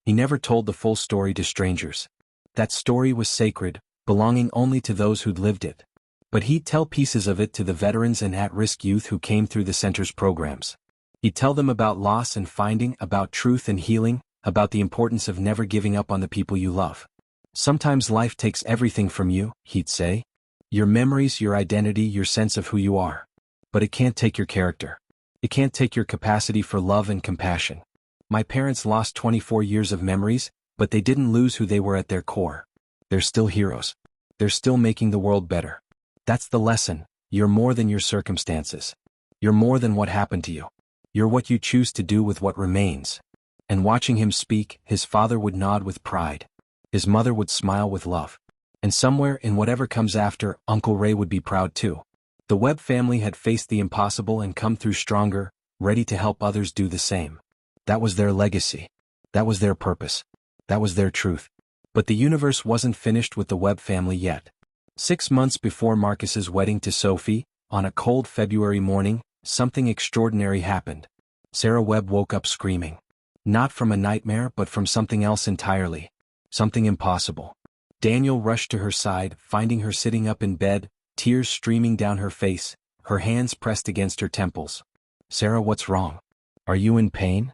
A: He never told the full story to strangers. That story was sacred, belonging only to those who'd lived it. But he'd tell pieces of it to the veterans and at-risk youth who came through the center's programs. He'd tell them about loss and finding, about truth and healing, about the importance of never giving up on the people you love. "Sometimes life takes everything from you," he'd say. "Your memories, your identity, your sense of who you are. But it can't take your character. It can't take your capacity for love and compassion. My parents lost 24 years of memories, but they didn't lose who they were at their core. They're still heroes. They're still making the world better. That's the lesson. You're more than your circumstances. You're more than what happened to you. You're what you choose to do with what remains." And watching him speak, his father would nod with pride. His mother would smile with love. And somewhere in whatever comes after, Uncle Ray would be proud too. The Webb family had faced the impossible and come through stronger, ready to help others do the same. That was their legacy. That was their purpose. That was their truth. But the universe wasn't finished with the Webb family yet. 6 months before Marcus's wedding to Sophie, on a cold February morning, something extraordinary happened. Sarah Webb woke up screaming. Not from a nightmare but from something else entirely. Something impossible. Daniel rushed to her side, finding her sitting up in bed, tears streaming down her face, her hands pressed against her temples. "Sarah, what's wrong? Are you in pain?"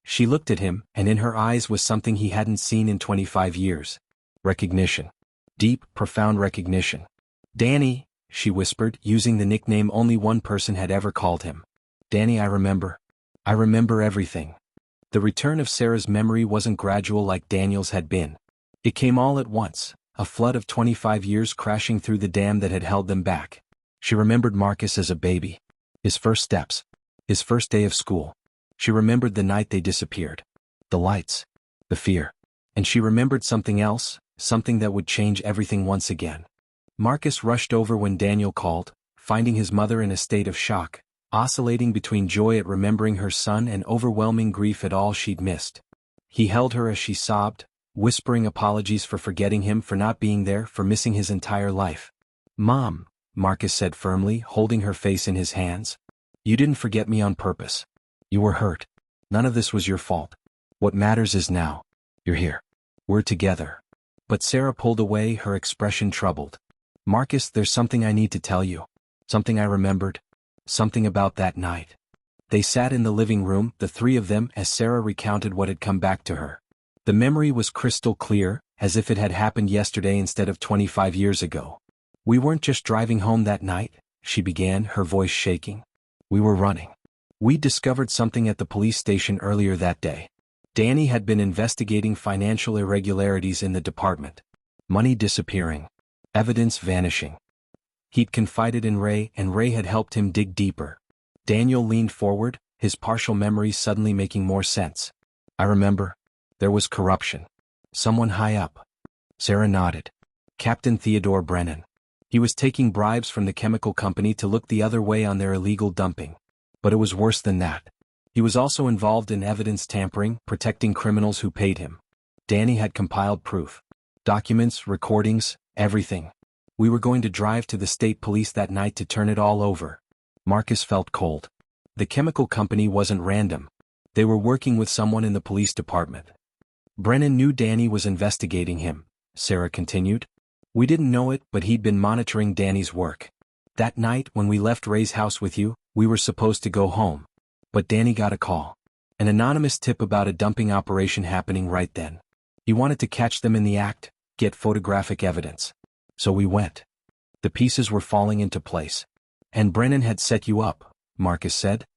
A: She looked at him, and in her eyes was something he hadn't seen in 25 years. Recognition. Deep, profound recognition. "Danny," she whispered, using the nickname only one person had ever called him. "Danny, I remember. I remember everything." The return of Sarah's memory wasn't gradual like Daniel's had been. It came all at once, a flood of 25 years crashing through the dam that had held them back. She remembered Marcus as a baby. His first steps. His first day of school. She remembered the night they disappeared. The lights. The fear. And she remembered something else, something that would change everything once again. Marcus rushed over when Daniel called, finding his mother in a state of shock, oscillating between joy at remembering her son and overwhelming grief at all she'd missed. He held her as she sobbed, whispering apologies for forgetting him, for not being there, for missing his entire life. "Mom," Marcus said firmly, holding her face in his hands. "You didn't forget me on purpose. You were hurt. None of this was your fault. What matters is now. You're here. We're together." But Sarah pulled away, her expression troubled. "Marcus, there's something I need to tell you. Something I remembered. Something about that night." They sat in the living room, the three of them, as Sarah recounted what had come back to her. The memory was crystal clear, as if it had happened yesterday instead of 25 years ago. "We weren't just driving home that night," she began, her voice shaking. "We were running. We discovered something at the police station earlier that day." Danny had been investigating financial irregularities in the department. Money disappearing. Evidence vanishing. He'd confided in Ray, and Ray had helped him dig deeper. Daniel leaned forward, his partial memory suddenly making more sense. "I remember. There was corruption. Someone high up." Sarah nodded. "Captain Theodore Brennan. He was taking bribes from the chemical company to look the other way on their illegal dumping. But it was worse than that. He was also involved in evidence tampering, protecting criminals who paid him. Danny had compiled proof. Documents, recordings, everything. We were going to drive to the state police that night to turn it all over." Marcus felt cold. The chemical company wasn't random. They were working with someone in the police department. "Brennan knew Danny was investigating him," Sarah continued. "We didn't know it, but he'd been monitoring Danny's work. That night when we left Ray's house with you, we were supposed to go home. But Danny got a call. An anonymous tip about a dumping operation happening right then. He wanted to catch them in the act, get photographic evidence. So we went. The pieces were falling into place. And Brennan had set you up," Marcus said.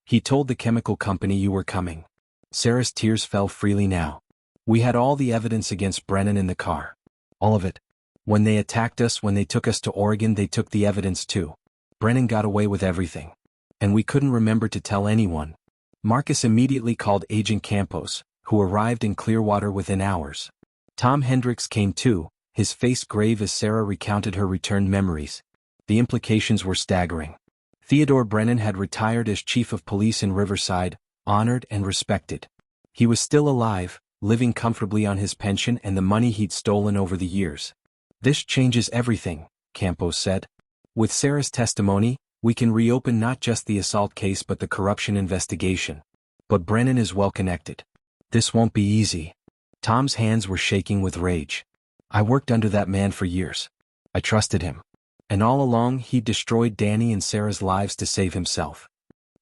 A: "He told the chemical company you were coming." Sarah's tears fell freely now. "We had all the evidence against Brennan in the car. All of it. When they attacked us, when they took us to Oregon, they took the evidence too. Brennan got away with everything. And we couldn't remember to tell anyone." Marcus immediately called Agent Campos, who arrived in Clearwater within hours. Tom Hendricks came too, his face grave as Sarah recounted her returned memories. The implications were staggering. Theodore Brennan had retired as chief of police in Riverside, honored and respected. He was still alive, living comfortably on his pension and the money he'd stolen over the years. "This changes everything," Campos said. "With Sarah's testimony, we can reopen not just the assault case but the corruption investigation. But Brennan is well connected. This won't be easy." Tom's hands were shaking with rage. "I worked under that man for years. I trusted him. And all along he destroyed Danny and Sarah's lives to save himself."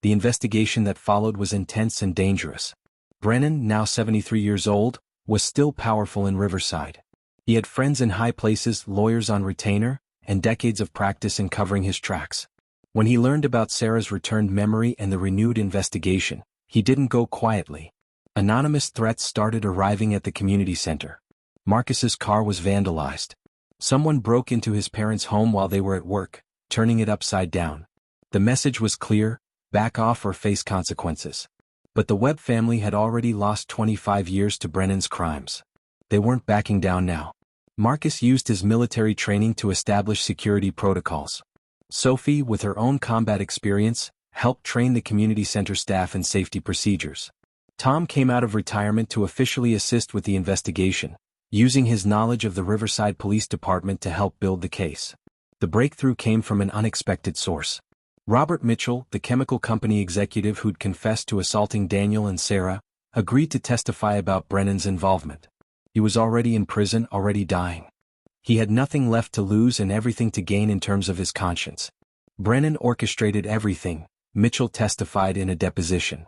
A: The investigation that followed was intense and dangerous. Brennan, now 73 years old, was still powerful in Riverside. He had friends in high places, lawyers on retainer, and decades of practice in covering his tracks. When he learned about Sarah's returned memory and the renewed investigation, he didn't go quietly. Anonymous threats started arriving at the community center. Marcus's car was vandalized. Someone broke into his parents' home while they were at work, turning it upside down. The message was clear: back off or face consequences. But the Webb family had already lost 25 years to Brennan's crimes. They weren't backing down now. Marcus used his military training to establish security protocols. Sophie, with her own combat experience, helped train the community center staff in safety procedures. Tom came out of retirement to officially assist with the investigation, using his knowledge of the Riverside Police Department to help build the case. The breakthrough came from an unexpected source. Robert Mitchell, the chemical company executive who'd confessed to assaulting Daniel and Sarah, agreed to testify about Brennan's involvement. He was already in prison, already dying. He had nothing left to lose and everything to gain in terms of his conscience. Brennan orchestrated everything, Mitchell testified in a deposition.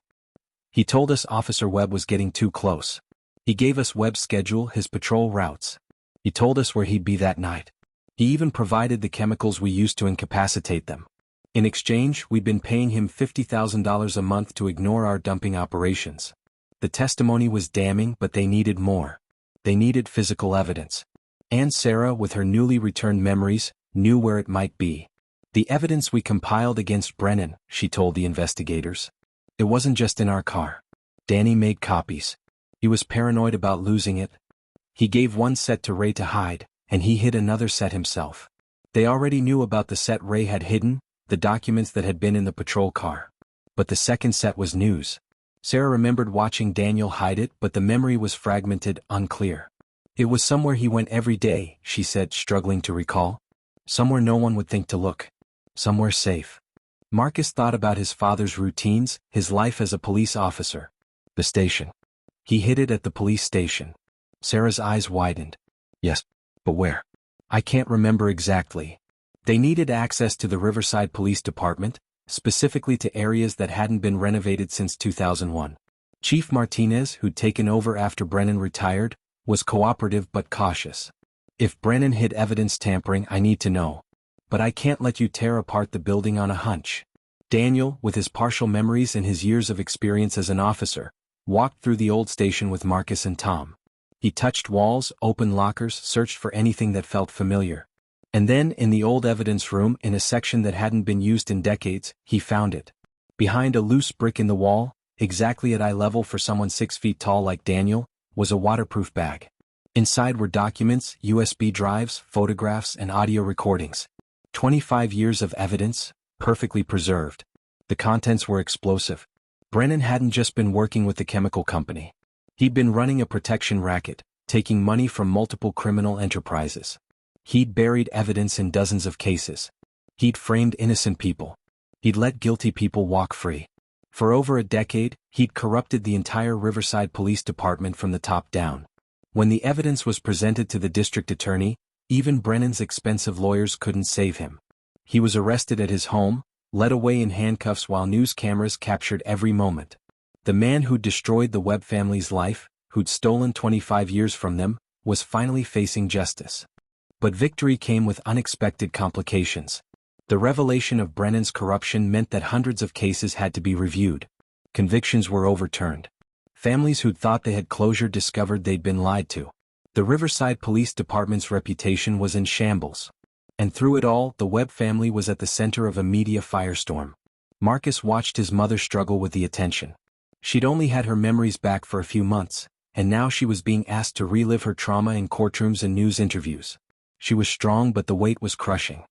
A: He told us Officer Webb was getting too close. He gave us Webb's schedule, his patrol routes. He told us where he'd be that night. He even provided the chemicals we used to incapacitate them. In exchange, we'd been paying him $50,000 a month to ignore our dumping operations. The testimony was damning, but they needed more. They needed physical evidence. And Sarah, with her newly returned memories, knew where it might be. The evidence we compiled against Brennan, she told the investigators. It wasn't just in our car. Danny made copies. He was paranoid about losing it. He gave one set to Ray to hide, and he hid another set himself. They already knew about the set Ray had hidden, the documents that had been in the patrol car. But the second set was news. Sarah remembered watching Daniel hide it, but the memory was fragmented, unclear. It was somewhere he went every day, she said, struggling to recall. Somewhere no one would think to look. Somewhere safe. Marcus thought about his father's routines, his life as a police officer. The station. He hid it at the police station. Sarah's eyes widened. Yes, but where? I can't remember exactly. They needed access to the Riverside Police Department, specifically to areas that hadn't been renovated since 2001. Chief Martinez, who'd taken over after Brennan retired, was cooperative but cautious. If Brennan hid evidence tampering, I need to know. But I can't let you tear apart the building on a hunch. Daniel, with his partial memories and his years of experience as an officer, walked through the old station with Marcus and Tom. He touched walls, opened lockers, searched for anything that felt familiar. And then, in the old evidence room, in a section that hadn't been used in decades, he found it. Behind a loose brick in the wall, exactly at eye level for someone 6 feet tall like Daniel, was a waterproof bag. Inside were documents, USB drives, photographs, and audio recordings. 25 years of evidence, perfectly preserved. The contents were explosive. Brennan hadn't just been working with the chemical company. He'd been running a protection racket, taking money from multiple criminal enterprises. He'd buried evidence in dozens of cases. He'd framed innocent people. He'd let guilty people walk free. For over a decade, he'd corrupted the entire Riverside Police Department from the top down. When the evidence was presented to the district attorney, even Brennan's expensive lawyers couldn't save him. He was arrested at his home, led away in handcuffs while news cameras captured every moment. The man who'd destroyed the Webb family's life, who'd stolen 25 years from them, was finally facing justice. But victory came with unexpected complications. The revelation of Brennan's corruption meant that hundreds of cases had to be reviewed. Convictions were overturned. Families who'd thought they had closure discovered they'd been lied to. The Riverside Police Department's reputation was in shambles. And through it all, the Webb family was at the center of a media firestorm. Marcus watched his mother struggle with the attention. She'd only had her memories back for a few months, and now she was being asked to relive her trauma in courtrooms and news interviews. She was strong, but the weight was crushing.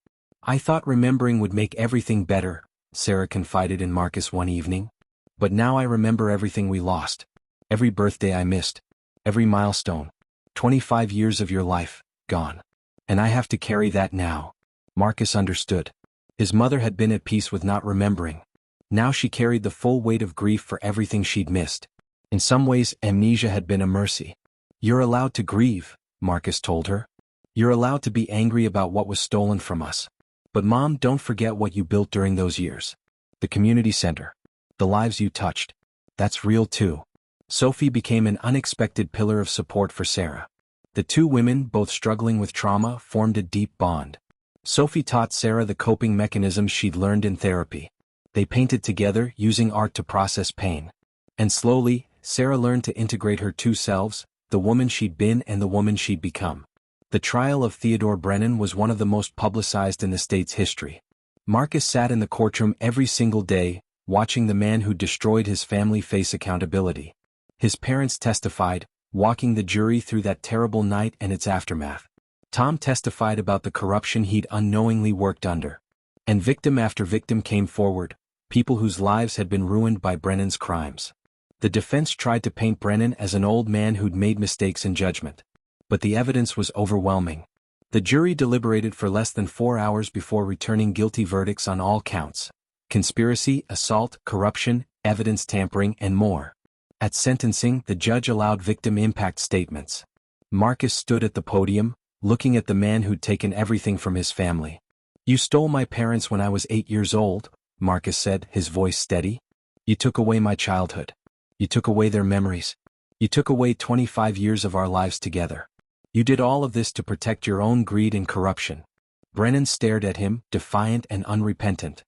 A: I thought remembering would make everything better, Sarah confided in Marcus one evening. But now I remember everything we lost. Every birthday I missed. Every milestone. 25 years of your life, gone. And I have to carry that now. Marcus understood. His mother had been at peace with not remembering. Now she carried the full weight of grief for everything she'd missed. In some ways, amnesia had been a mercy. You're allowed to grieve, Marcus told her. You're allowed to be angry about what was stolen from us. But Mom, don't forget what you built during those years. The community center. The lives you touched. That's real too. Sophie became an unexpected pillar of support for Sarah. The two women, both struggling with trauma, formed a deep bond. Sophie taught Sarah the coping mechanisms she'd learned in therapy. They painted together, using art to process pain. And slowly, Sarah learned to integrate her two selves, the woman she'd been and the woman she'd become. The trial of Theodore Brennan was one of the most publicized in the state's history. Marcus sat in the courtroom every single day, watching the man who destroyed his family face accountability. His parents testified, walking the jury through that terrible night and its aftermath. Tom testified about the corruption he'd unknowingly worked under. And victim after victim came forward, people whose lives had been ruined by Brennan's crimes. The defense tried to paint Brennan as an old man who'd made mistakes in judgment. but the evidence was overwhelming. The jury deliberated for less than 4 hours before returning guilty verdicts on all counts: conspiracy, assault, corruption, evidence tampering, and more. At sentencing, the judge allowed victim impact statements. Marcus stood at the podium, looking at the man who'd taken everything from his family. "You stole my parents when I was 8 years old," Marcus said, his voice steady. "You took away my childhood. You took away their memories. You took away 25 years of our lives together. You did all of this to protect your own greed and corruption." Brennan stared at him, defiant and unrepentant.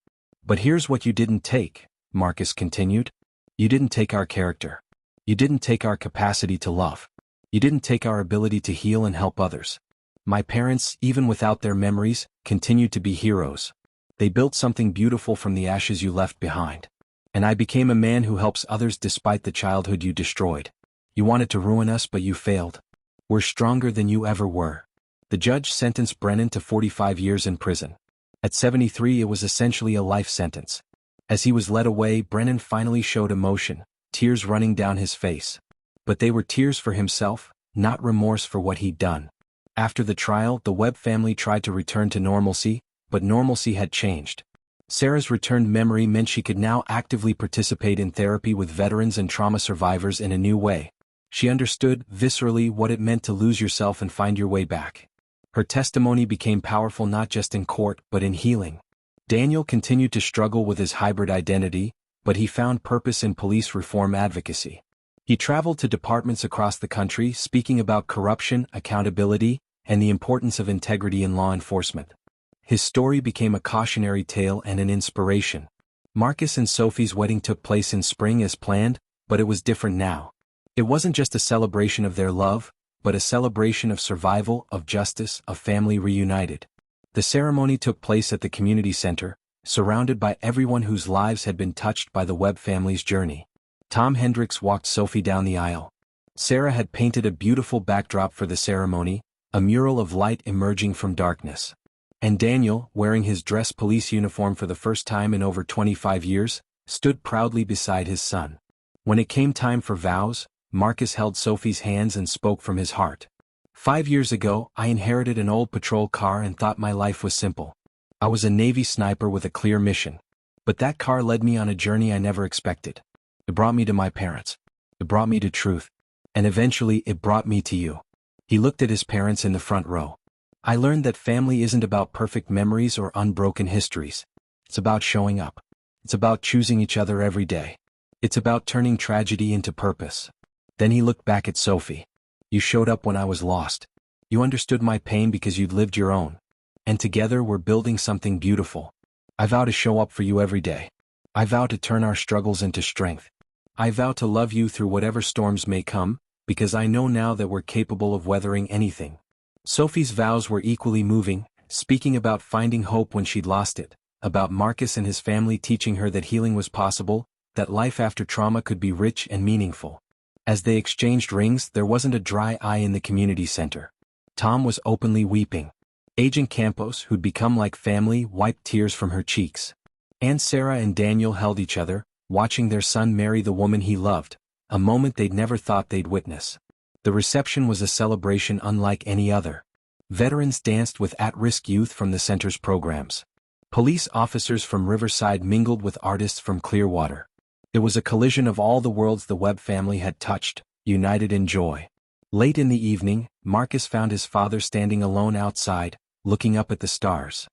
A: "But here's what you didn't take," Marcus continued. "You didn't take our character. You didn't take our capacity to love. You didn't take our ability to heal and help others. My parents, even without their memories, continued to be heroes. They built something beautiful from the ashes you left behind. And I became a man who helps others despite the childhood you destroyed. You wanted to ruin us, but you failed. We're stronger than you ever were." The judge sentenced Brennan to 45 years in prison. At 73, it was essentially a life sentence. As he was led away, Brennan finally showed emotion, tears running down his face. But they were tears for himself, not remorse for what he'd done. After the trial, the Webb family tried to return to normalcy, but normalcy had changed. Sarah's returned memory meant she could now actively participate in therapy with veterans and trauma survivors in a new way. She understood, viscerally, what it meant to lose yourself and find your way back. Her testimony became powerful not just in court, but in healing. Daniel continued to struggle with his hybrid identity, but he found purpose in police reform advocacy. He traveled to departments across the country speaking about corruption, accountability, and the importance of integrity in law enforcement. His story became a cautionary tale and an inspiration. Marcus and Sophie's wedding took place in spring as planned, but it was different now. It wasn't just a celebration of their love, but a celebration of survival, of justice, of family reunited. The ceremony took place at the community center, surrounded by everyone whose lives had been touched by the Webb family's journey. Tom Hendricks walked Sophie down the aisle. Sarah had painted a beautiful backdrop for the ceremony, a mural of light emerging from darkness. And Daniel, wearing his dress police uniform for the first time in over 25 years, stood proudly beside his son. When it came time for vows, Marcus held Sophie's hands and spoke from his heart. 5 years ago, I inherited an old patrol car and thought my life was simple. I was a Navy sniper with a clear mission. But that car led me on a journey I never expected. It brought me to my parents. It brought me to truth. And eventually it brought me to you." He looked at his parents in the front row. "I learned that family isn't about perfect memories or unbroken histories. It's about showing up. It's about choosing each other every day. It's about turning tragedy into purpose." Then he looked back at Sophie. "You showed up when I was lost. You understood my pain because you'd lived your own. And together we're building something beautiful. I vow to show up for you every day. I vow to turn our struggles into strength. I vow to love you through whatever storms may come, because I know now that we're capable of weathering anything." Sophie's vows were equally moving, speaking about finding hope when she'd lost it, about Marcus and his family teaching her that healing was possible, that life after trauma could be rich and meaningful. As they exchanged rings, there wasn't a dry eye in the community center. Tom was openly weeping. Agent Campos, who'd become like family, wiped tears from her cheeks. Aunt Sarah and Daniel held each other, watching their son marry the woman he loved, a moment they'd never thought they'd witness. The reception was a celebration unlike any other. Veterans danced with at-risk youth from the center's programs. Police officers from Riverside mingled with artists from Clearwater. It was a collision of all the worlds the Webb family had touched, united in joy. Late in the evening, Marcus found his father standing alone outside, looking up at the stars.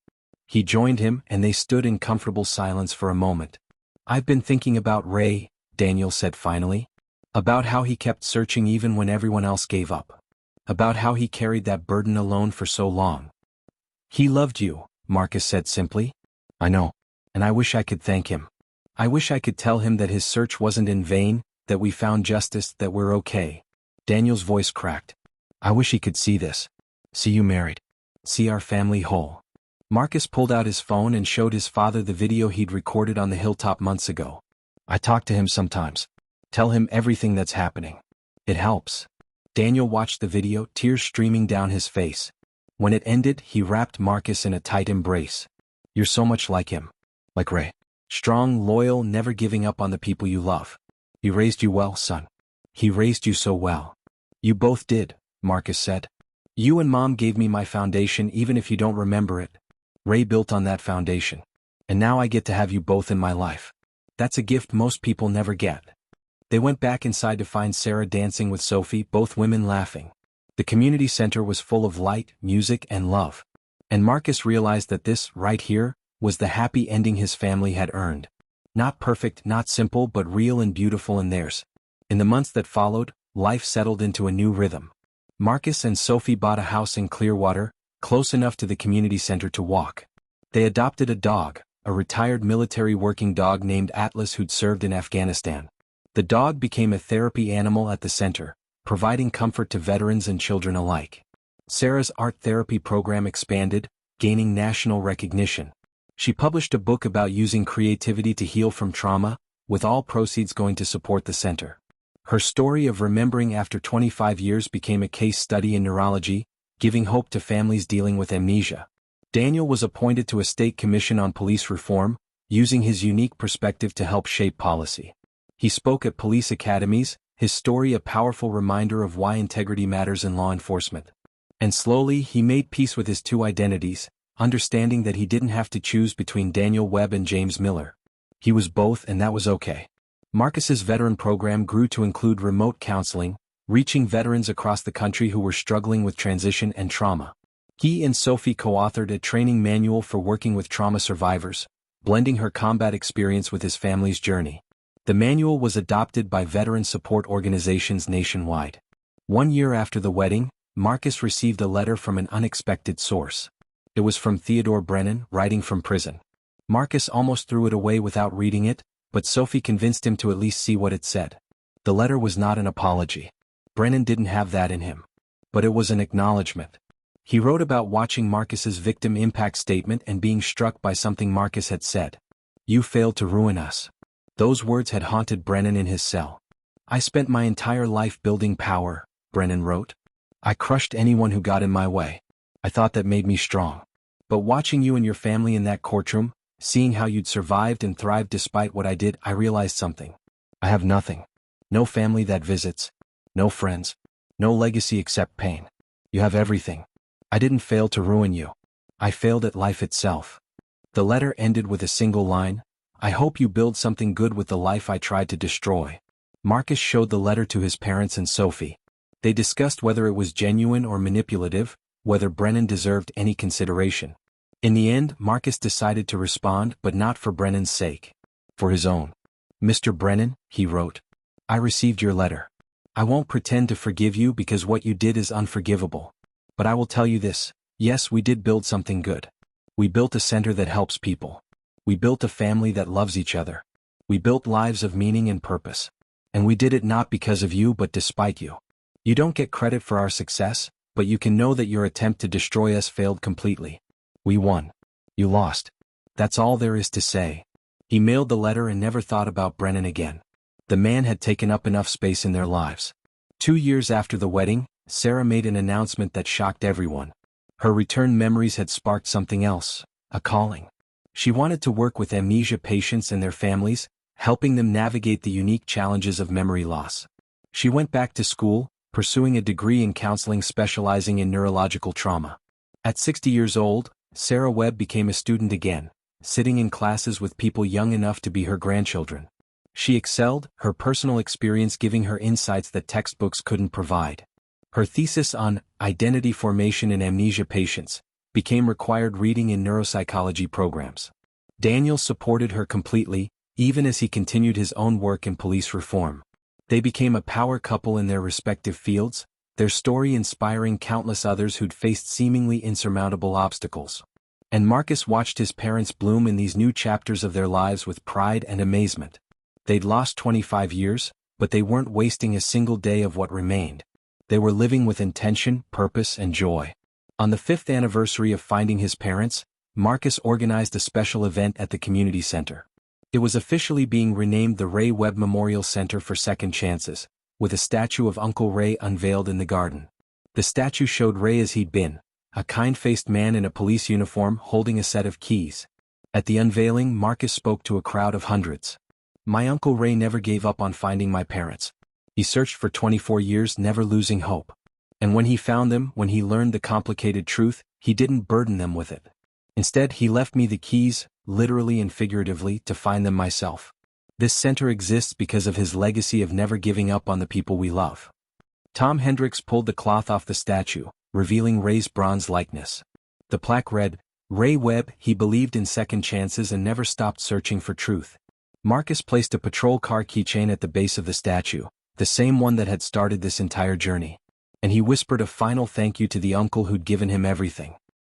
A: He joined him and they stood in comfortable silence for a moment. "I've been thinking about Ray," Daniel said finally. "About how he kept searching even when everyone else gave up. About how he carried that burden alone for so long." "He loved you," Marcus said simply. "I know. And I wish I could thank him. I wish I could tell him that his search wasn't in vain, that we found justice, that we're okay." Daniel's voice cracked. "I wish he could see this. See you married. See our family whole." Marcus pulled out his phone and showed his father the video he'd recorded on the hilltop months ago. "I talk to him sometimes. Tell him everything that's happening. It helps." Daniel watched the video, tears streaming down his face. When it ended, he wrapped Marcus in a tight embrace. "You're so much like him. Like Ray. Strong, loyal, never giving up on the people you love. He raised you well, son. He raised you so well." "You both did," Marcus said. You and Mom gave me my foundation even if you don't remember it. Ray built on that foundation. And now I get to have you both in my life. That's a gift most people never get. They went back inside to find Sarah dancing with Sophie, both women laughing. The community center was full of light, music, and love. And Marcus realized that this, right here, was the happy ending his family had earned. Not perfect, not simple, but real and beautiful in theirs. In the months that followed, life settled into a new rhythm. Marcus and Sophie bought a house in Clearwater, close enough to the community center to walk. They adopted a dog, a retired military working dog named Atlas who'd served in Afghanistan. The dog became a therapy animal at the center, providing comfort to veterans and children alike. Sarah's art therapy program expanded, gaining national recognition. She published a book about using creativity to heal from trauma, with all proceeds going to support the center. Her story of remembering after 25 years became a case study in neurology, giving hope to families dealing with amnesia. Daniel was appointed to a state commission on police reform, using his unique perspective to help shape policy. He spoke at police academies, his story a powerful reminder of why integrity matters in law enforcement. And slowly he made peace with his two identities, understanding that he didn't have to choose between Daniel Webb and James Miller. He was both, and that was okay. Marcus's veteran program grew to include remote counseling, reaching veterans across the country who were struggling with transition and trauma. He and Sophie co-authored a training manual for working with trauma survivors, blending her combat experience with his family's journey. The manual was adopted by veteran support organizations nationwide. 1 year after the wedding, Marcus received a letter from an unexpected source. It was from Theodore Brennan, writing from prison. Marcus almost threw it away without reading it, but Sophie convinced him to at least see what it said. The letter was not an apology. Brennan didn't have that in him. But it was an acknowledgement. He wrote about watching Marcus's victim impact statement and being struck by something Marcus had said. "You failed to ruin us." Those words had haunted Brennan in his cell. "I spent my entire life building power," Brennan wrote. "I crushed anyone who got in my way. I thought that made me strong. But watching you and your family in that courtroom, seeing how you'd survived and thrived despite what I did, I realized something. I have nothing. No family that visits. No friends. No legacy except pain. You have everything. I didn't fail to ruin you. I failed at life itself." The letter ended with a single line, "I hope you build something good with the life I tried to destroy." Marcus showed the letter to his parents and Sophie. They discussed whether it was genuine or manipulative, whether Brennan deserved any consideration. In the end, Marcus decided to respond, but not for Brennan's sake. For his own. "Mr. Brennan," he wrote, "I received your letter. I won't pretend to forgive you because what you did is unforgivable. But I will tell you this, yes, we did build something good. We built a center that helps people. We built a family that loves each other. We built lives of meaning and purpose. And we did it not because of you but despite you. You don't get credit for our success, but you can know that your attempt to destroy us failed completely. We won. You lost. That's all there is to say." He mailed the letter and never thought about Brennan again. The man had taken up enough space in their lives. 2 years after the wedding, Sarah made an announcement that shocked everyone. Her return memories had sparked something else, a calling. She wanted to work with amnesia patients and their families, helping them navigate the unique challenges of memory loss. She went back to school, pursuing a degree in counseling specializing in neurological trauma. At 60 years old, Sarah Webb became a student again, sitting in classes with people young enough to be her grandchildren. She excelled, her personal experience giving her insights that textbooks couldn't provide. Her thesis on identity formation in amnesia patients became required reading in neuropsychology programs. Daniel supported her completely, even as he continued his own work in police reform. They became a power couple in their respective fields, their story inspiring countless others who'd faced seemingly insurmountable obstacles. And Marcus watched his parents bloom in these new chapters of their lives with pride and amazement. They'd lost 25 years, but they weren't wasting a single day of what remained. They were living with intention, purpose, and joy. On the 5th anniversary of finding his parents, Marcus organized a special event at the community center. It was officially being renamed the Ray Webb Memorial Center for Second Chances, with a statue of Uncle Ray unveiled in the garden. The statue showed Ray as he'd been, a kind-faced man in a police uniform holding a set of keys. At the unveiling, Marcus spoke to a crowd of hundreds. "My Uncle Ray never gave up on finding my parents. He searched for 24 years, never losing hope. And when he found them, when he learned the complicated truth, he didn't burden them with it. Instead, he left me the keys, literally and figuratively, to find them myself. This center exists because of his legacy of never giving up on the people we love. Tom Hendricks pulled the cloth off the statue, revealing Ray's bronze likeness. The plaque read, "Ray Webb, he believed in second chances and never stopped searching for truth." Marcus placed a patrol car keychain at the base of the statue, the same one that had started this entire journey. And he whispered a final thank you to the uncle who'd given him everything.